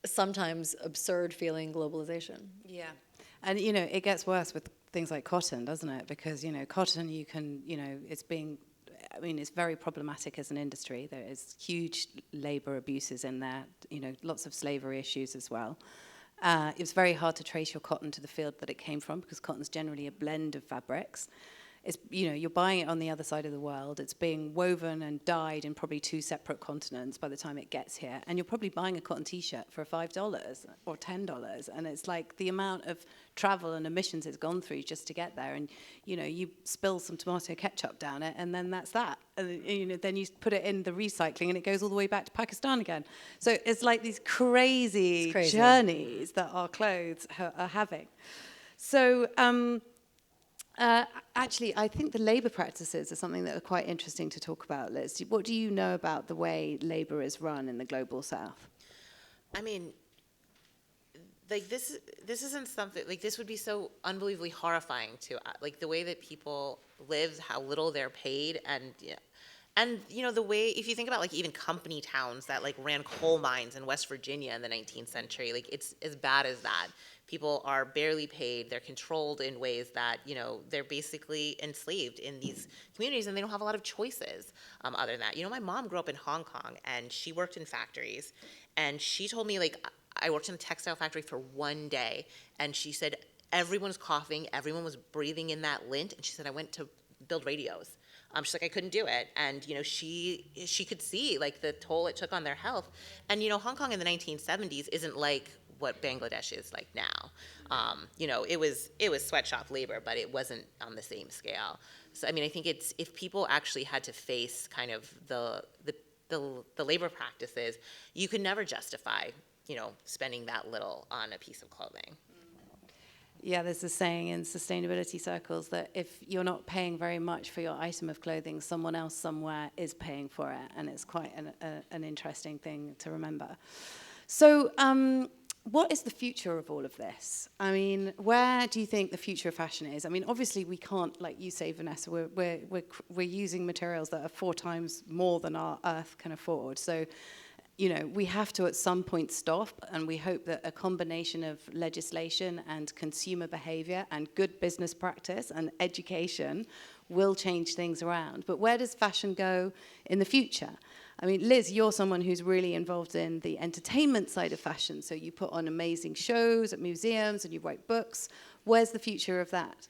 sometimes absurd feeling globalization. Yeah. And, you know, it gets worse with things like cotton, doesn't it? Because, you know, cotton, you can, you know, it's very problematic as an industry. There is huge labor abuses in there, you know, lots of slavery issues as well. It's very hard to trace your cotton to the field that it came from because cotton's generally a blend of fabrics. It's, you know, you're buying it on the other side of the world. It's being woven and dyed in probably 2 separate continents by the time it gets here. And you're probably buying a cotton T-shirt for $5 or $10. And it's like the amount of travel and emissions it's gone through just to get there. And, you know, you spill some tomato ketchup down it, and then that's that. And, you know, then you put it in the recycling, and it goes all the way back to Pakistan again. So it's like these crazy journeys that our clothes are having. So, actually, I think the labour practices are something that are quite interesting to talk about, Liz. What do you know about the way labour is run in the global south? I mean, like this isn't something, like this would be so unbelievably horrifying to, like the way that people live, how little they're paid, and yeah. And, you know, the way, if you think about, like, even company towns that, like, ran coal mines in West Virginia in the 19th century, like, it's as bad as that. People are barely paid. They're controlled in ways that, you know, they're basically enslaved in these communities, and they don't have a lot of choices other than that. You know, my mom grew up in Hong Kong, and she worked in factories, and she told me, like, I worked in a textile factory for one day, and she said everyone was coughing, everyone was breathing in that lint, and she said, I went to build radios. She's like, I couldn't do it. And, you know, she could see, like, the toll it took on their health. And, you know, Hong Kong in the 1970s isn't like what Bangladesh is like now. You know, it was sweatshop labor, but it wasn't on the same scale. So, I mean, I think it's, if people actually had to face kind of the labor practices, you could never justify, you know, spending that little on a piece of clothing. Yeah, there's a saying in sustainability circles that if you're not paying very much for your item of clothing, someone else somewhere is paying for it, and it's quite an interesting thing to remember. So, what is the future of all of this? I mean, where do you think the future of fashion is? I mean, obviously we can't, like you say, Vanessa, we're using materials that are 4 times more than our Earth can afford. So, you know, we have to at some point stop, and we hope that a combination of legislation and consumer behavior and good business practice and education will change things around. But where does fashion go in the future? I mean, Liz, you're someone who's really involved in the entertainment side of fashion, so you put on amazing shows at museums and you write books. Where's the future of that?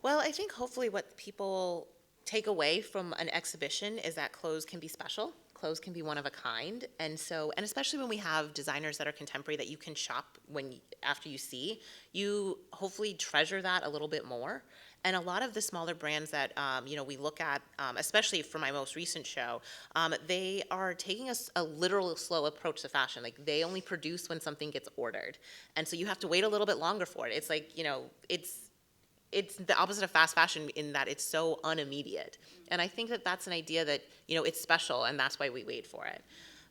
Well, I think hopefully what people take away from an exhibition is that clothes can be special. Clothes can be one of a kind, and especially when we have designers that are contemporary that you can shop after you see, you hopefully treasure that a little bit more. And a lot of the smaller brands that you know, we look at, especially for my most recent show, they are taking a literal slow approach to fashion. Like, they only produce when something gets ordered, and so you have to wait a little bit longer for it. It's like, you know, it's the opposite of fast fashion in that it's so unimmediate. And I think that that's an idea that, you know, it's special, and that's why we wait for it.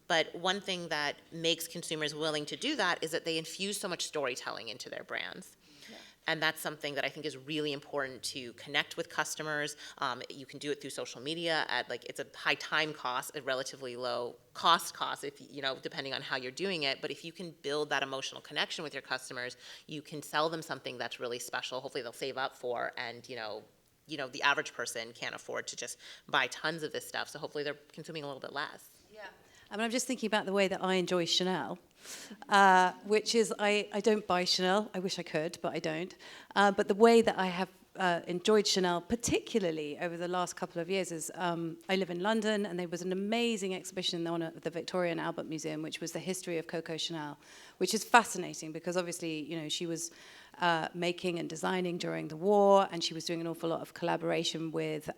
But one thing that makes consumers willing to do that is that they infuse so much storytelling into their brands. Yeah. And that's something that I think is really important to connect with customers. You can do it through social media at, like, it's a high time cost, a relatively low cost, if, you know, depending on how you're doing it. But if you can build that emotional connection with your customers, you can sell them something that's really special. Hopefully they'll save up for, and, you know, the average person can't afford to just buy tons of this stuff. So hopefully they're consuming a little bit less. Yeah. I mean, I'm just thinking about the way that I enjoy Chanel, which is I don't buy Chanel. I wish I could, but I don't. But the way that I have enjoyed Chanel, particularly over the last couple of years, is I live in London, and there was an amazing exhibition on at the Victoria and Albert Museum, which was the history of Coco Chanel, which is fascinating because obviously, you know, she was making and designing during the war, and she was doing an awful lot of collaboration with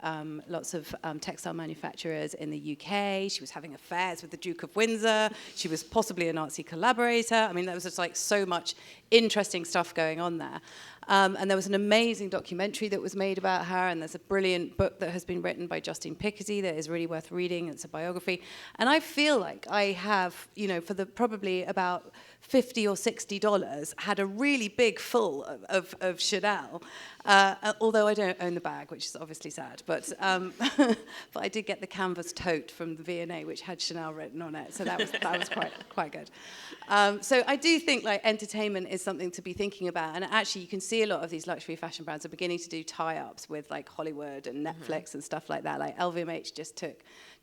lots of textile manufacturers in the UK. She was having affairs with the Duke of Windsor. She was possibly a Nazi collaborator. I mean, there was just like so much interesting stuff going on there. And there was an amazing documentary that was made about her, and there's a brilliant book that has been written by Justine Pickety that is really worth reading. It's a biography. And I feel like I have, you know, for the probably about $50 or $60 had a really big full of Chanel, although I don't own the bag, which is obviously sad, but I did get the canvas tote from the V&A, which had Chanel written on it, so that was quite good. So I do think like entertainment is something to be thinking about, and actually you can see a lot of these luxury fashion brands are beginning to do tie-ups with like Hollywood and Netflix and stuff like that. Like LVMH just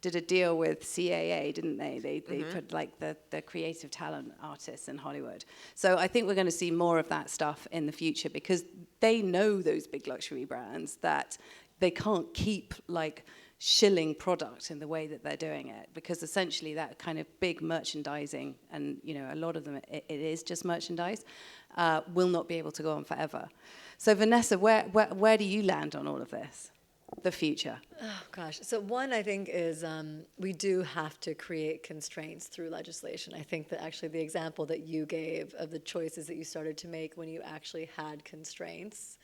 did a deal with CAA, didn't they? They put like the creative talent artists in Hollywood. So I think we're going to see more of that stuff in the future, because they know, those big luxury brands, that they can't keep like shilling product in the way that they're doing it, because essentially that kind of big merchandising, and you know, a lot of them it is just merchandise, will not be able to go on forever. So Vanessa, where do you land on all of this? The future? Oh, gosh. So one, I think, is we do have to create constraints through legislation. I think that actually the example that you gave of the choices that you started to make when you actually had constraints,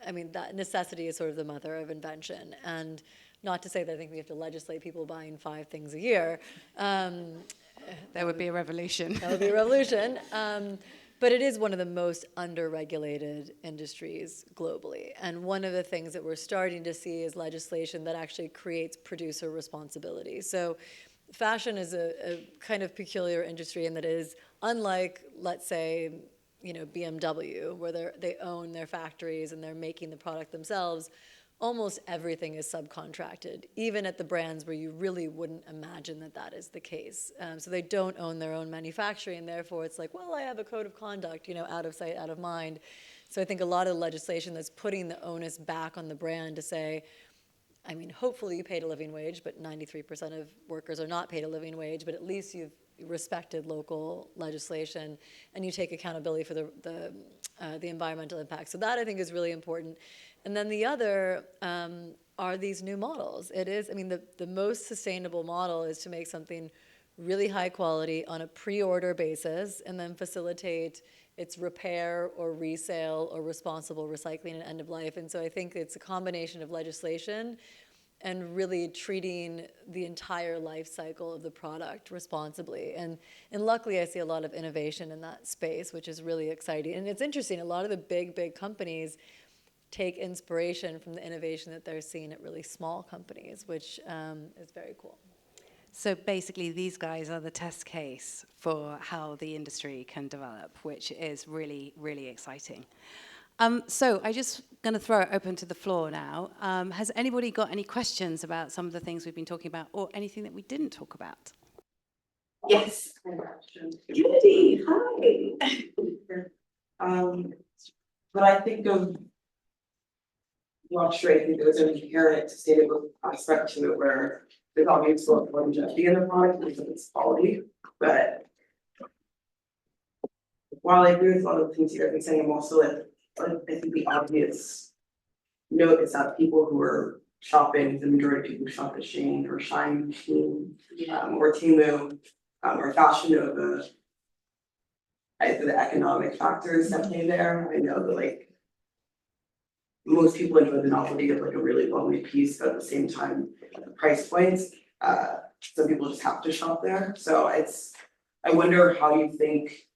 I mean, that necessity is sort of the mother of invention. And not to say that I think we have to legislate people buying 5 things a year. There would be a revolution. That would be a revolution. But it is one of the most under-regulated industries globally. And one of the things that we're starting to see is legislation that actually creates producer responsibility. So fashion is a kind of peculiar industry in that it is unlike, let's say, you know, BMW, where they own their factories and they're making the product themselves. Almost everything is subcontracted, even at the brands where you really wouldn't imagine that that is the case. So they don't own their own manufacturing, and therefore it's like, well, I have a code of conduct, you know, out of sight, out of mind. So I think a lot of legislation that's putting the onus back on the brand to say, I mean, hopefully you paid a living wage, but 93% of workers are not paid a living wage, but at least you've respected local legislation and you take accountability for the environmental impact. So that I think is really important. And then the other are these new models. It is, I mean, the most sustainable model is to make something really high quality on a pre-order basis and then facilitate its repair or resale or responsible recycling and end of life. And so I think it's a combination of legislation and really treating the entire life cycle of the product responsibly. And luckily I see a lot of innovation in that space, which is really exciting. And it's interesting, a lot of the big companies take inspiration from the innovation that they're seeing at really small companies, which is very cool. So basically, these guys are the test case for how the industry can develop, which is really, really exciting. So I'm just going to throw it open to the floor now. Has anybody got any questions about some of the things we've been talking about, or anything that we didn't talk about? Yes. Judy, hi. When I think of luxury, I think there's an inherent sustainable aspect to it where there's obviously longevity in the product because of its quality. But while I agree with a lot of the things you guys have been saying, I'm also I think the obvious note is that people who are shopping, the majority of people who shop at Shein or Shine Shein, or Temu, or Fashion Nova, the economic factors that play there. I know that like most people enjoy the novelty of like a really lovely piece, but at the same time, the price points, some people just have to shop there. So I wonder how you think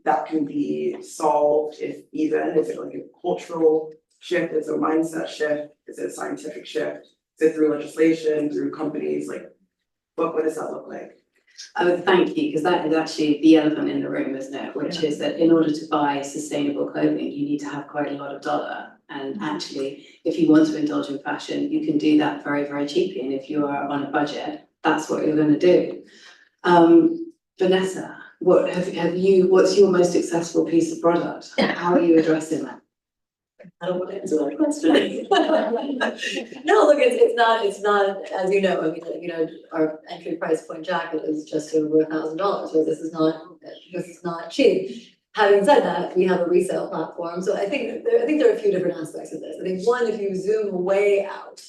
that can be solved, if even, is it like a cultural shift, is it a mindset shift, is it a scientific shift, is it through legislation, through companies, like what does that look like? Thank you, because that is actually the elephant in the room, isn't it? Which is that in order to buy sustainable clothing, you need to have quite a lot of dollar. And actually, if you want to indulge in fashion, you can do that very, very cheaply. And if you are on a budget, that's what you're going to do. Vanessa, what's your most successful piece of product? How are you addressing that? I don't want to answer that question. No, look, it's not, as you know, I mean, you know, our entry price point jacket is just over $1,000, so this is not cheap. Having said that, we have a resale platform, so I think there are a few different aspects of this. I think one, if you zoom way out,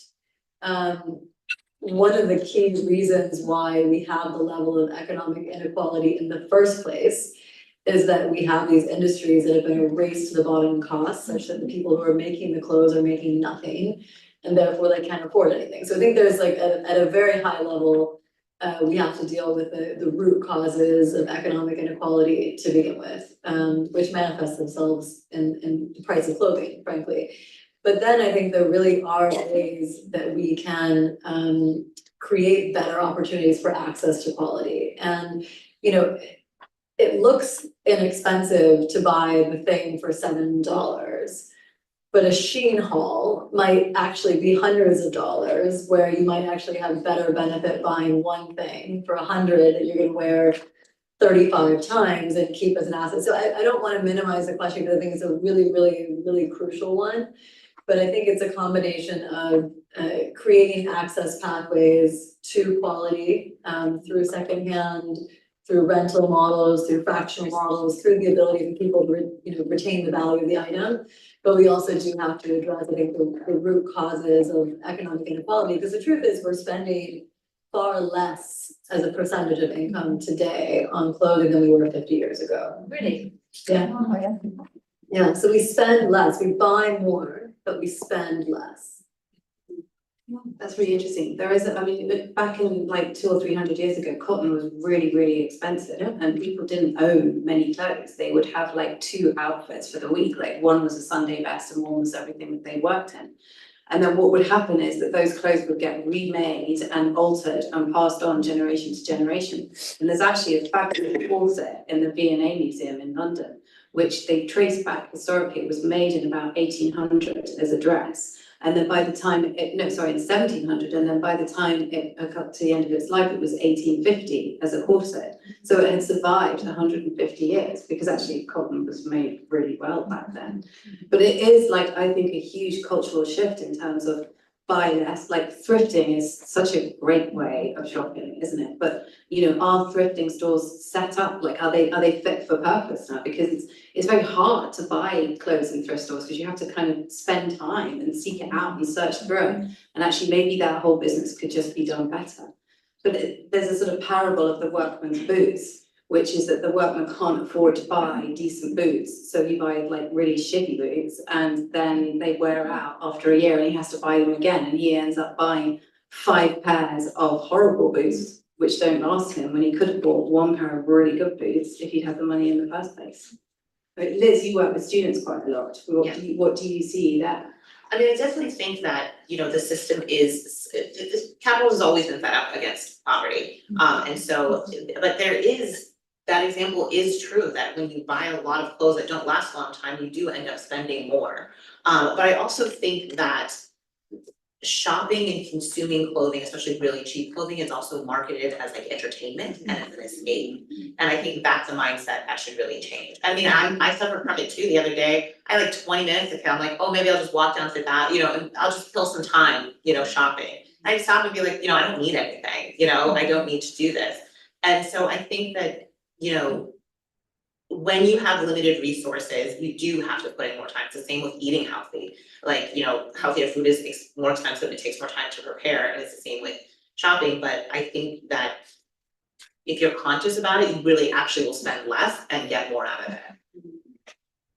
one of the key reasons why we have the level of economic inequality in the first place is that we have these industries that have been a race to the bottom costs, such that the people who are making the clothes are making nothing, and therefore they can't afford anything. So I think there's like at a very high level, we have to deal with the root causes of economic inequality to begin with, which manifest themselves in the price of clothing, frankly. But then I think there really are ways that we can create better opportunities for access to quality. And, you know, it looks inexpensive to buy the thing for $7, but a Shein haul might actually be hundreds of dollars, where you might actually have better benefit buying one thing for 100 that you're gonna wear 35 times and keep as an asset. So I don't wanna minimize the question, because I think it's a really, really, really crucial one. But I think it's a combination of creating access pathways to quality through secondhand, through rental models, through fractional models, through the ability for people to retain the value of the item. But we also do have to address, I think, the root causes of economic inequality, because the truth is we're spending far less as a percentage of income today on clothing than we were 50 years ago. Really? Yeah. Yeah, so we spend less, we buy more, but we spend less. That's really interesting. There is, I mean, back in like 200 or 300 years ago, cotton was really, really expensive, and people didn't own many clothes. They would have like 2 outfits for the week. Like one was a Sunday best and one was everything that they worked in. And then what would happen is that those clothes would get remade and altered and passed on generation to generation. And there's actually a fabulous corset in the V&A Museum in London, which they trace back historically. It was made in about 1800 as a dress. And then by the time in 1700, and then by the time it got to the end of its life, it was 1850 as a corset. So it had survived 150 years, because actually cotton was made really well back then. But it is like, I think, a huge cultural shift in terms of buy less. Like thrifting is such a great way of shopping, isn't it? But you know, are thrifting stores set up, like are they fit for purpose now? Because it's very hard to buy clothes in thrift stores, because you have to kind of spend time and seek it out and search through it. And actually maybe that whole business could just be done better. But there's a sort of parable of the workman's boots, which is that the workman can't afford to buy decent boots. So he buys like really shitty boots, and then they wear out after a year and he has to buy them again. And he ends up buying 5 pairs of horrible boots, which don't last him, when he could have bought 1 pair of really good boots if he'd had the money in the first place. But Liz, you work with students quite a lot. What do you see there? I mean, I definitely think that, you know, the system is, capital has always been set up against poverty. And so, but there is, that example is true, that when you buy a lot of clothes that don't last a long time, you do end up spending more. But I also think that shopping and consuming clothing, especially really cheap clothing, is also marketed as like entertainment and as an escape. And I think that's a mindset that should really change. I mean, I suffered from it too the other day. I had like 20 minutes to I'm like, oh, maybe I'll just walk down to that, you know, and I'll just kill some time, you know, shopping. I stop and be like, you know, I don't need anything, you know, I don't need to do this. And so I think that, you know, when you have limited resources, you do have to put in more time. It's the same with eating healthy. Like, you know, healthier food is more expensive, it takes more time to prepare, and it's the same with shopping. But I think that if you're conscious about it, you really actually will spend less and get more out of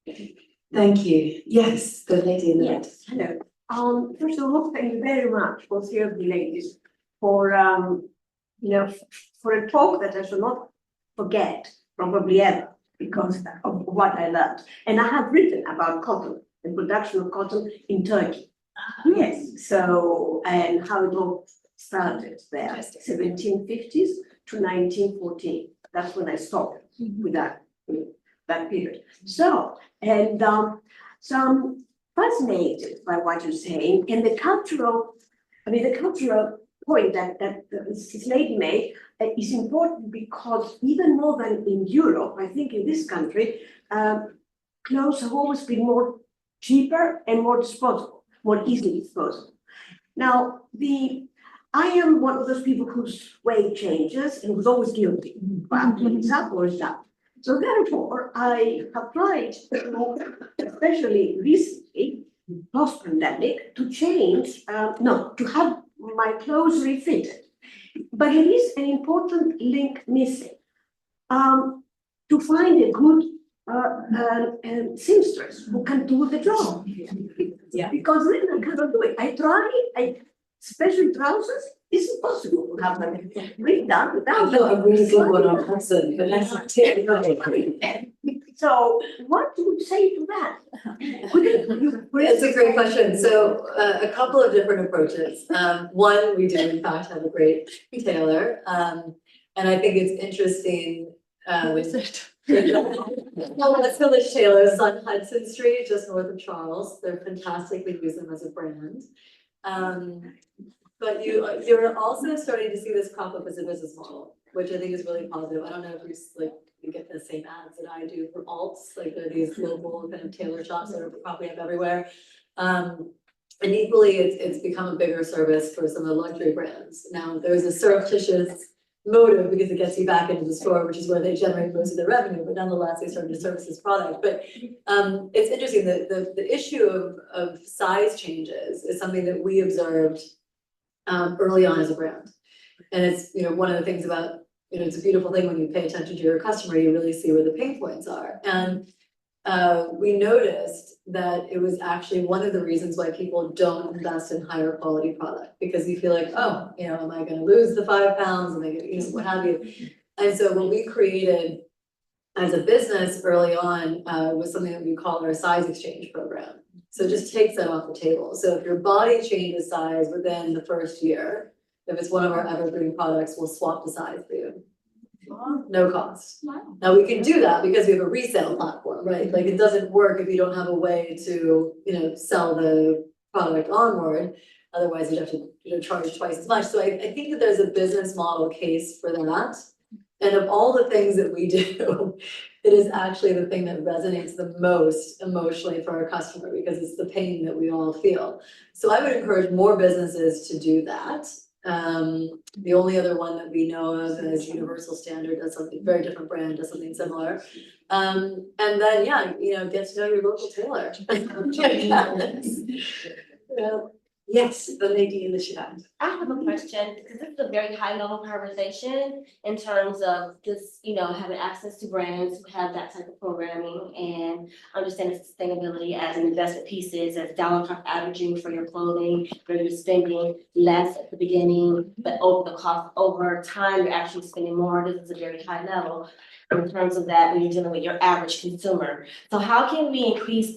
it. Thank you. Yes, the lady in the red. Yes, hello. First of all, thank you very much, both of the ladies, for you know, for a talk that I shall not forget probably ever, because of what I learned. And I have written about cotton, the production of cotton in Turkey. Yes, so, and how it all started there, 1750s to 1914. That's when I stopped with that period. So, and so I'm fascinated by what you're saying, and the cultural point that this lady made is important, because even more than in Europe, I think in this country, clothes have always been more cheaper and more disposable, more easily disposable. Now, I am one of those people whose weight changes and who's always guilty about it's up or it's down. So therefore, I have tried, especially recently, post-pandemic, to change, to have my clothes refitted. But there is an important link missing. To find a good seamstress who can do the job. Yeah. Because then I cannot do it. I try, special trousers, it's impossible to have them redone I without. know a really good one on Hudson, Vanessa So what do you say to that? It's a great question. So a couple of different approaches. One, we do in fact have a great tailor. And I think it's interesting. Who is it? Well, that's Village Tailors on Hudson Street, just north of Charles. They're fantastic. We use them as a brand. But you're also starting to see this crop up as a business model, which I think is really positive. I don't know if you get the same ads that I do for alts, like there are these global kind of tailor shops that are popping up everywhere. And equally, it's become a bigger service for some of the luxury brands. Now, there's a surreptitious motive because it gets you back into the store, which is where they generate most of their revenue, but nonetheless, they started to service this product. But it's interesting that the issue of size changes is something that we observed early on as a brand. And it's, one of the things about, it's a beautiful thing when you pay attention to your customer, you really see where the pain points are. And we noticed that it was actually one of the reasons why people don't invest in higher quality product, because you feel like, oh, am I gonna lose the 5 pounds? Am I gonna, what have you? And so what we created as a business early on was something that we call our size exchange program. So it just takes that off the table. So if your body changes size within the first year, if it's one of our evergreen products, we'll swap the size for you. No cost. Now we can do that because we have a resale platform, right? Like it doesn't work if you don't have a way to, sell the product onward. Otherwise you'd have to, charge twice as much. So I think that there's a business model case for that. And of all the things that we do, it is actually the thing that resonates the most emotionally for our customer because it's the pain that we all feel. So I would encourage more businesses to do that. The only other one that we know of is Universal Standard, does something very different brand, does something similar. And then, get to know your local tailor. Yes, the lady in the chat. I have a question, because this is a very high level conversation in terms of just, having access to brands who have that type of programming and understanding sustainability as an investment pieces, as dollar cost averaging for your clothing, where you're spending less at the beginning, but over time, you're actually spending more. This is a very high level in terms of that when you're dealing with your average consumer. So how can we increase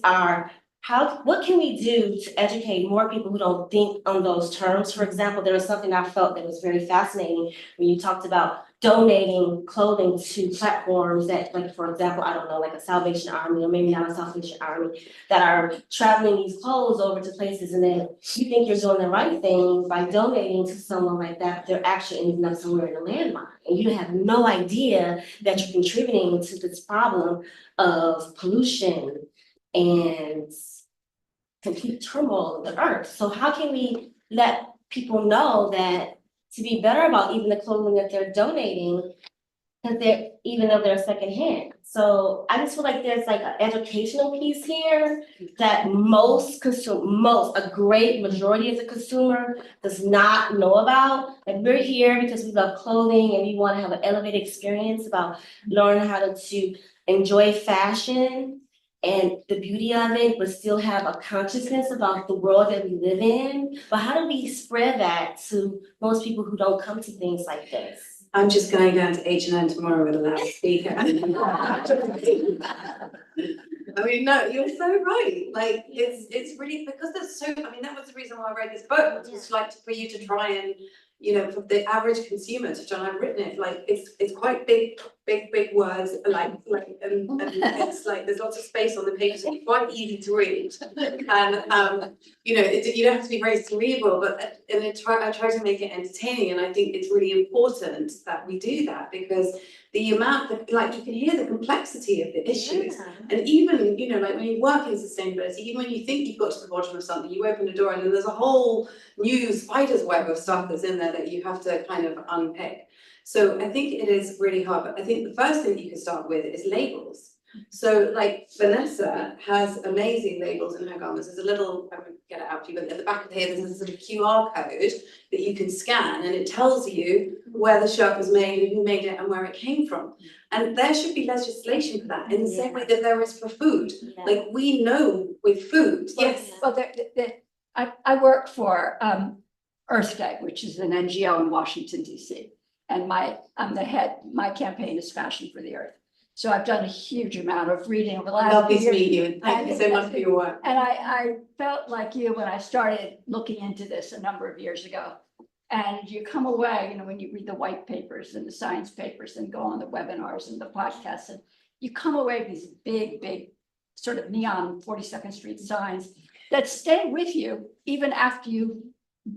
what can we do to educate more people who don't think on those terms? For example, there was something I felt that was very fascinating when you talked about donating clothing to platforms that, like, for example, I don't know, like a Salvation Army, or maybe not a Salvation Army, that are traveling these clothes over to places, and then you think you're doing the right thing by donating to someone like that, they're actually ending up somewhere in a landmine. And you have no idea that you're contributing to this problem of pollution and complete turmoil of the earth. So how can we let people know that to be better about even the clothing that they're donating, because even though they're secondhand. So I just feel like there's like an educational piece here that a great majority of the consumer does not know about. And we're here because we love clothing and we want to have an elevated experience about learning how to enjoy fashion and the beauty of it, but still have a consciousness about the world that we live in. But how do we spread that to most people who don't come to things like this? I'm just going down to H&M tomorrow with a loudspeaker. I mean, no, you're so right. Like, it's really, because there's so, that was the reason why I read this book, was like for you to try and, for the average consumer to try and I've written it, like, it's quite big words, and it's like, there's lots of space on the pages, it's quite easy to read. And, you don't have to be very cerebral, but, I try to make it entertaining, and I think it's really important that we do that, because the amount that, like, you can hear the complexity of the issues. And even, like when you work in sustainability, even when you think you've got to the bottom of something, you open a door and then there's a whole new spider's web of stuff that's in there that you have to kind of unpick. So I think it is really hard, but I think the first thing you can start with is labels. So like Vanessa has amazing labels in her garments. There's a little, I won't get it out to you, but at the back of here, there's a sort of QR code that you can scan, and it tells you where the shirt was made and who made it and where it came from. And there should be legislation for that, in the same way that there is for food. Like, we know with food, yes. Well, I work for Earth Day, which is an NGO in Washington, DC. And I'm the head, my campaign is Fashion for the Earth. So I've done a huge amount of reading over the last Lovely few to years. meet you, and thank you so much for your work. And I felt like you when I started looking into this a number of years ago. And you come away, when you read the white papers and the science papers and go on the webinars and the podcasts, and you come away with these big sort of neon 42nd Street signs that stay with you even after you've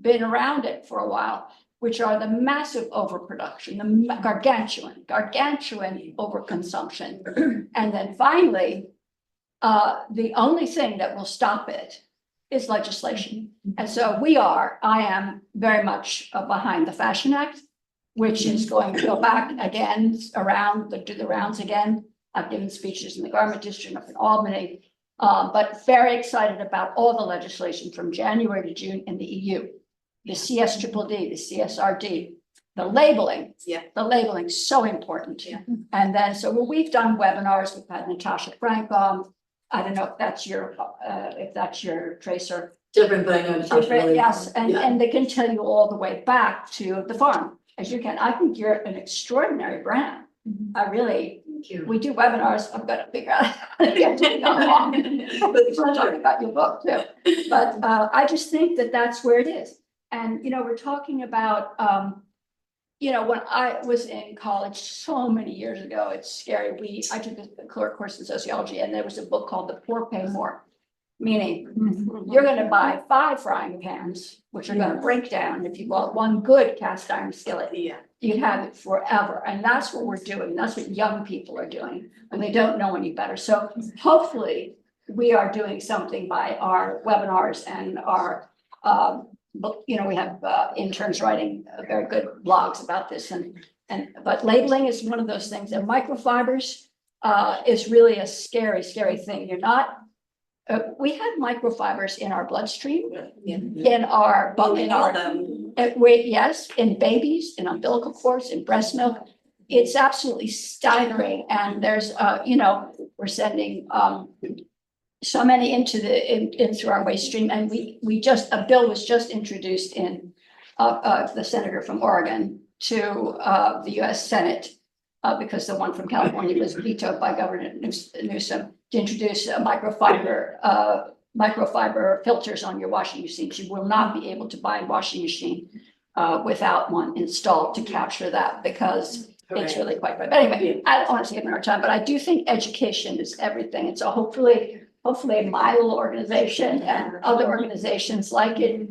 been around it for a while, which are the massive overproduction, the gargantuan overconsumption. And then finally, the only thing that will stop it is legislation. And so I am very much behind the Fashion Act, which is going to go back again do the rounds again. I've given speeches in the garment district up in Albany, but very excited about all the legislation from January to June in the EU. The CSDDD, the CSRD, the labeling. Yeah. The labeling is so important. Yeah. And then, we've done webinars, we've had Natasha Frank on. I don't know if that's your tracer. Different, but I know Natasha really Yes, well. Yeah. and they can tell you all the way back to the farm, as you can. I think you're an extraordinary brand. I really, Thank you. we do webinars, I've got to figure out how to get to go. But we're talking about your book too. But I just think that that's where it is. And, we're talking about, when I was in college so many years ago, it's scary. I took a course in sociology, and there was a book called The Poor Pay More. Meaning, you're going to buy 5 frying pans, which are going to break down. If you bought one good cast iron skillet, you have it forever. And that's what we're doing. That's what young people are doing, and they don't know any better. So hopefully we are doing something by our webinars and our, we have interns writing very good blogs about this. But labeling is one of those things. And microfibers is really a scary thing. We have microfibers in our bloodstream, in babies, in umbilical cords, in breast milk. It's absolutely staggering. And there's, we're sending so many into our waste stream. And a bill was just introduced in the senator from Oregon to the US Senate because the one from California was vetoed by Governor Newsom, to introduce microfiber filters on your washing machines. You will not be able to buy a washing machine without one installed to capture that, because it's really quite bad. But anyway, I don't want to take more time, but I do think education is everything. And so hopefully my little organization and other organizations like it,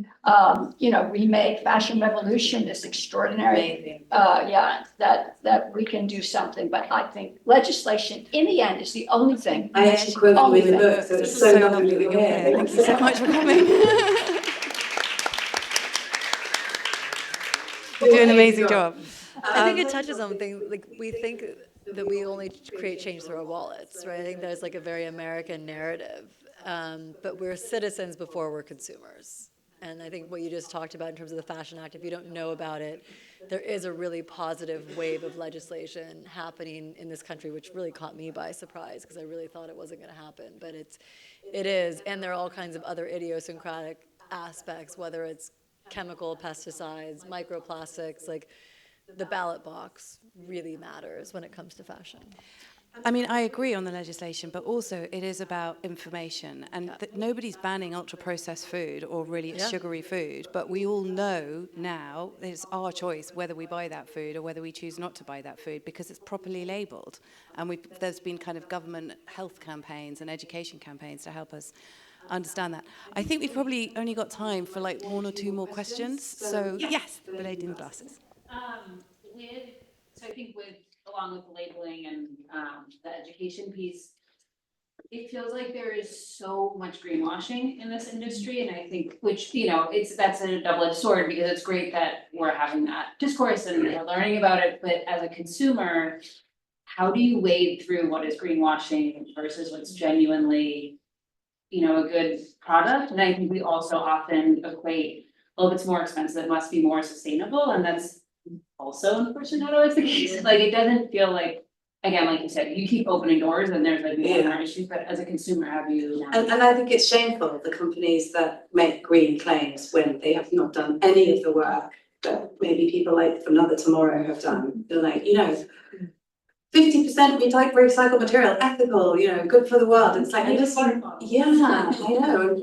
Remake Fashion Revolution is extraordinary. That we can do something. But I think legislation in the end is the only thing. I actually quoted you in the book, so it's so lovely that you're here. Thank you so much for coming. You do an amazing job. I think it touches on things like we think that we only create change through our wallets, right? I think there's like a very American narrative, but we're citizens before we're consumers. And I think what you just talked about in terms of the Fashion Act, if you don't know about it, there is a really positive wave of legislation happening in this country, which really caught me by surprise because I really thought it wasn't going to happen, but it is. And there are all kinds of other idiosyncratic aspects, whether it's chemical pesticides, microplastics, like the ballot box really matters when it comes to fashion. I mean, I agree on the legislation, but also it is about information, and nobody's banning ultra-processed food or really sugary food, but we all know now it's our choice whether we buy that food or whether we choose not to buy that food because it's properly labelled. And there's been kind of government health campaigns and education campaigns to help us understand that. I think we've probably only got time for like 1 or 2 more questions. So yes, the lady in the glasses. So I think along with the labeling and the education piece, it feels like there is so much greenwashing in this industry, and I think, that's a double-edged sword, because it's great that we're having that discourse and we're learning about it, but as a consumer, how do you wade through what is greenwashing versus what's genuinely, a good product? And I think we also often equate, well, if it's more expensive, it must be more sustainable, and that's also unfortunately not always the case. Like, it doesn't feel like again, like you said, you keep opening doors and there's like more issues, but as a consumer, have you? And I think it's shameful, the companies that make green claims when they have not done any of the work that maybe people like Another Tomorrow have done. They're like, 50% recycled material, ethical, good for the world. It's like, I know,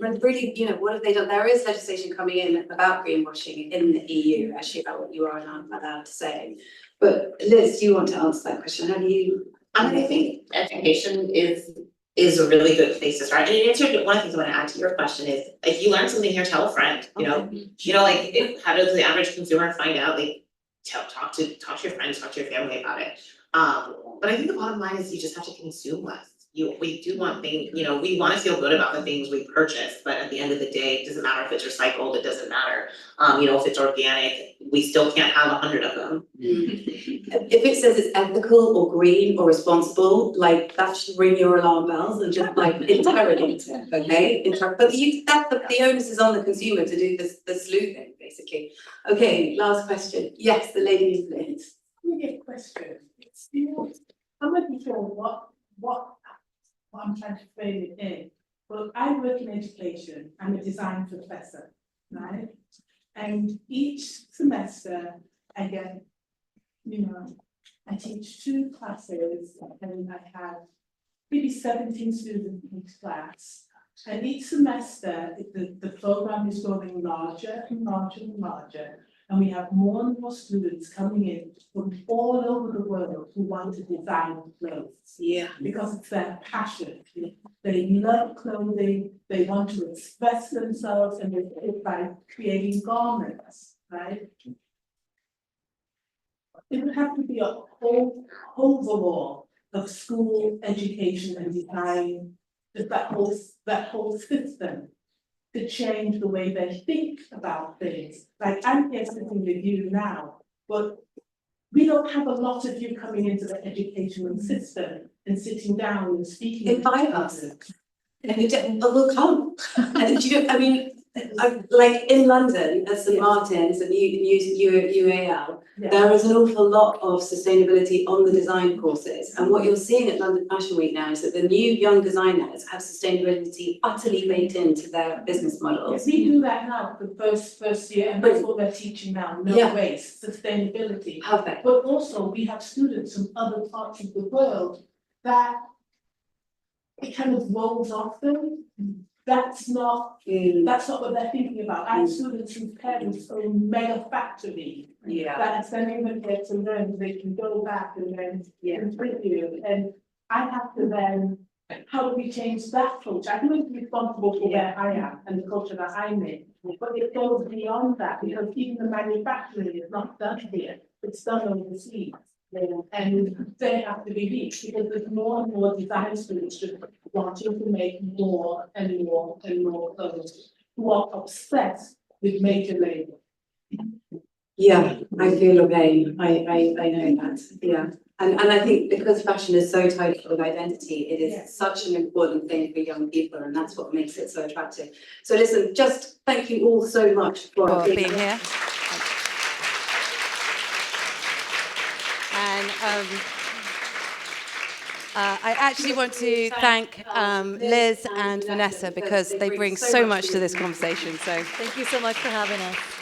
and really, what have they done? There is legislation coming in about greenwashing in the EU, actually, about what you are not allowed to say. But Liz, do you want to answer that question? How do you? I think education is a really good place to start. And in answer to one of the things I want to add to your question is, if you learn something here, tell a friend. How does the average consumer find out? Like, talk to your friends, talk to your family about it. But I think the bottom line is you just have to consume less. We do want things, we want to feel good about the things we purchase, but at the end of the day, it doesn't matter if it's recycled, it doesn't matter. If it's organic, we still can't have 100 of them. If it says it's ethical or green or responsible, like that should ring your alarm bells and just interrogate it, okay? But the onus is on the consumer to do the sleuthing, basically. Okay, last question. Yes, the lady is Liz. Immediate question. I'm not sure what I'm trying to frame it in. Well, I work in education. I'm a design professor, right? And each semester I get, I teach 2 classes and I have maybe 17 students in each class. And each semester, the program is growing larger and larger and larger. And we have more and more students coming in from all over the world who want to design clothes. Yeah. Because it's their passion. They love clothing, they want to express themselves and it's by creating garments, right? It would have to be a whole overall of school education and design, that whole system to change the way they think about things. Like, I'm here sitting with you now, but we don't have a lot of you coming into the educational system and sitting down and speaking. Invite us. We'll come. Like in London at St Martin's and UAL, there is an awful lot of sustainability on the design courses. And what you're seeing at London Fashion Week now is that the new young designers have sustainability utterly baked into their business models. Yes, we do that now, the first year, and that's what we're teaching now, no waste, sustainability. Perfect. But also we have students from other parts of the world that it kind of rolls off them. That's not what they're thinking about. I have students whose parents own mega factory. That is sending them there to learn, they can go back and then contribute. And I have to then, how do we change that culture? I can only be responsible for where I am and the culture that I'm in. But it goes beyond that because even the manufacturing is not done here, it's done overseas. And they have to be reached because there's more and more design students just wanting to make more and more and more clothes who are obsessed with major labels. Yeah, I feel your pain. I know that. Yeah. And I think because fashion is so tied with identity, it is such an important thing for young people, and that's what makes it so attractive. So listen, just thank you all so much for being here. And I actually want to thank Liz and Vanessa because they bring so much to this conversation. So thank you so much for having us.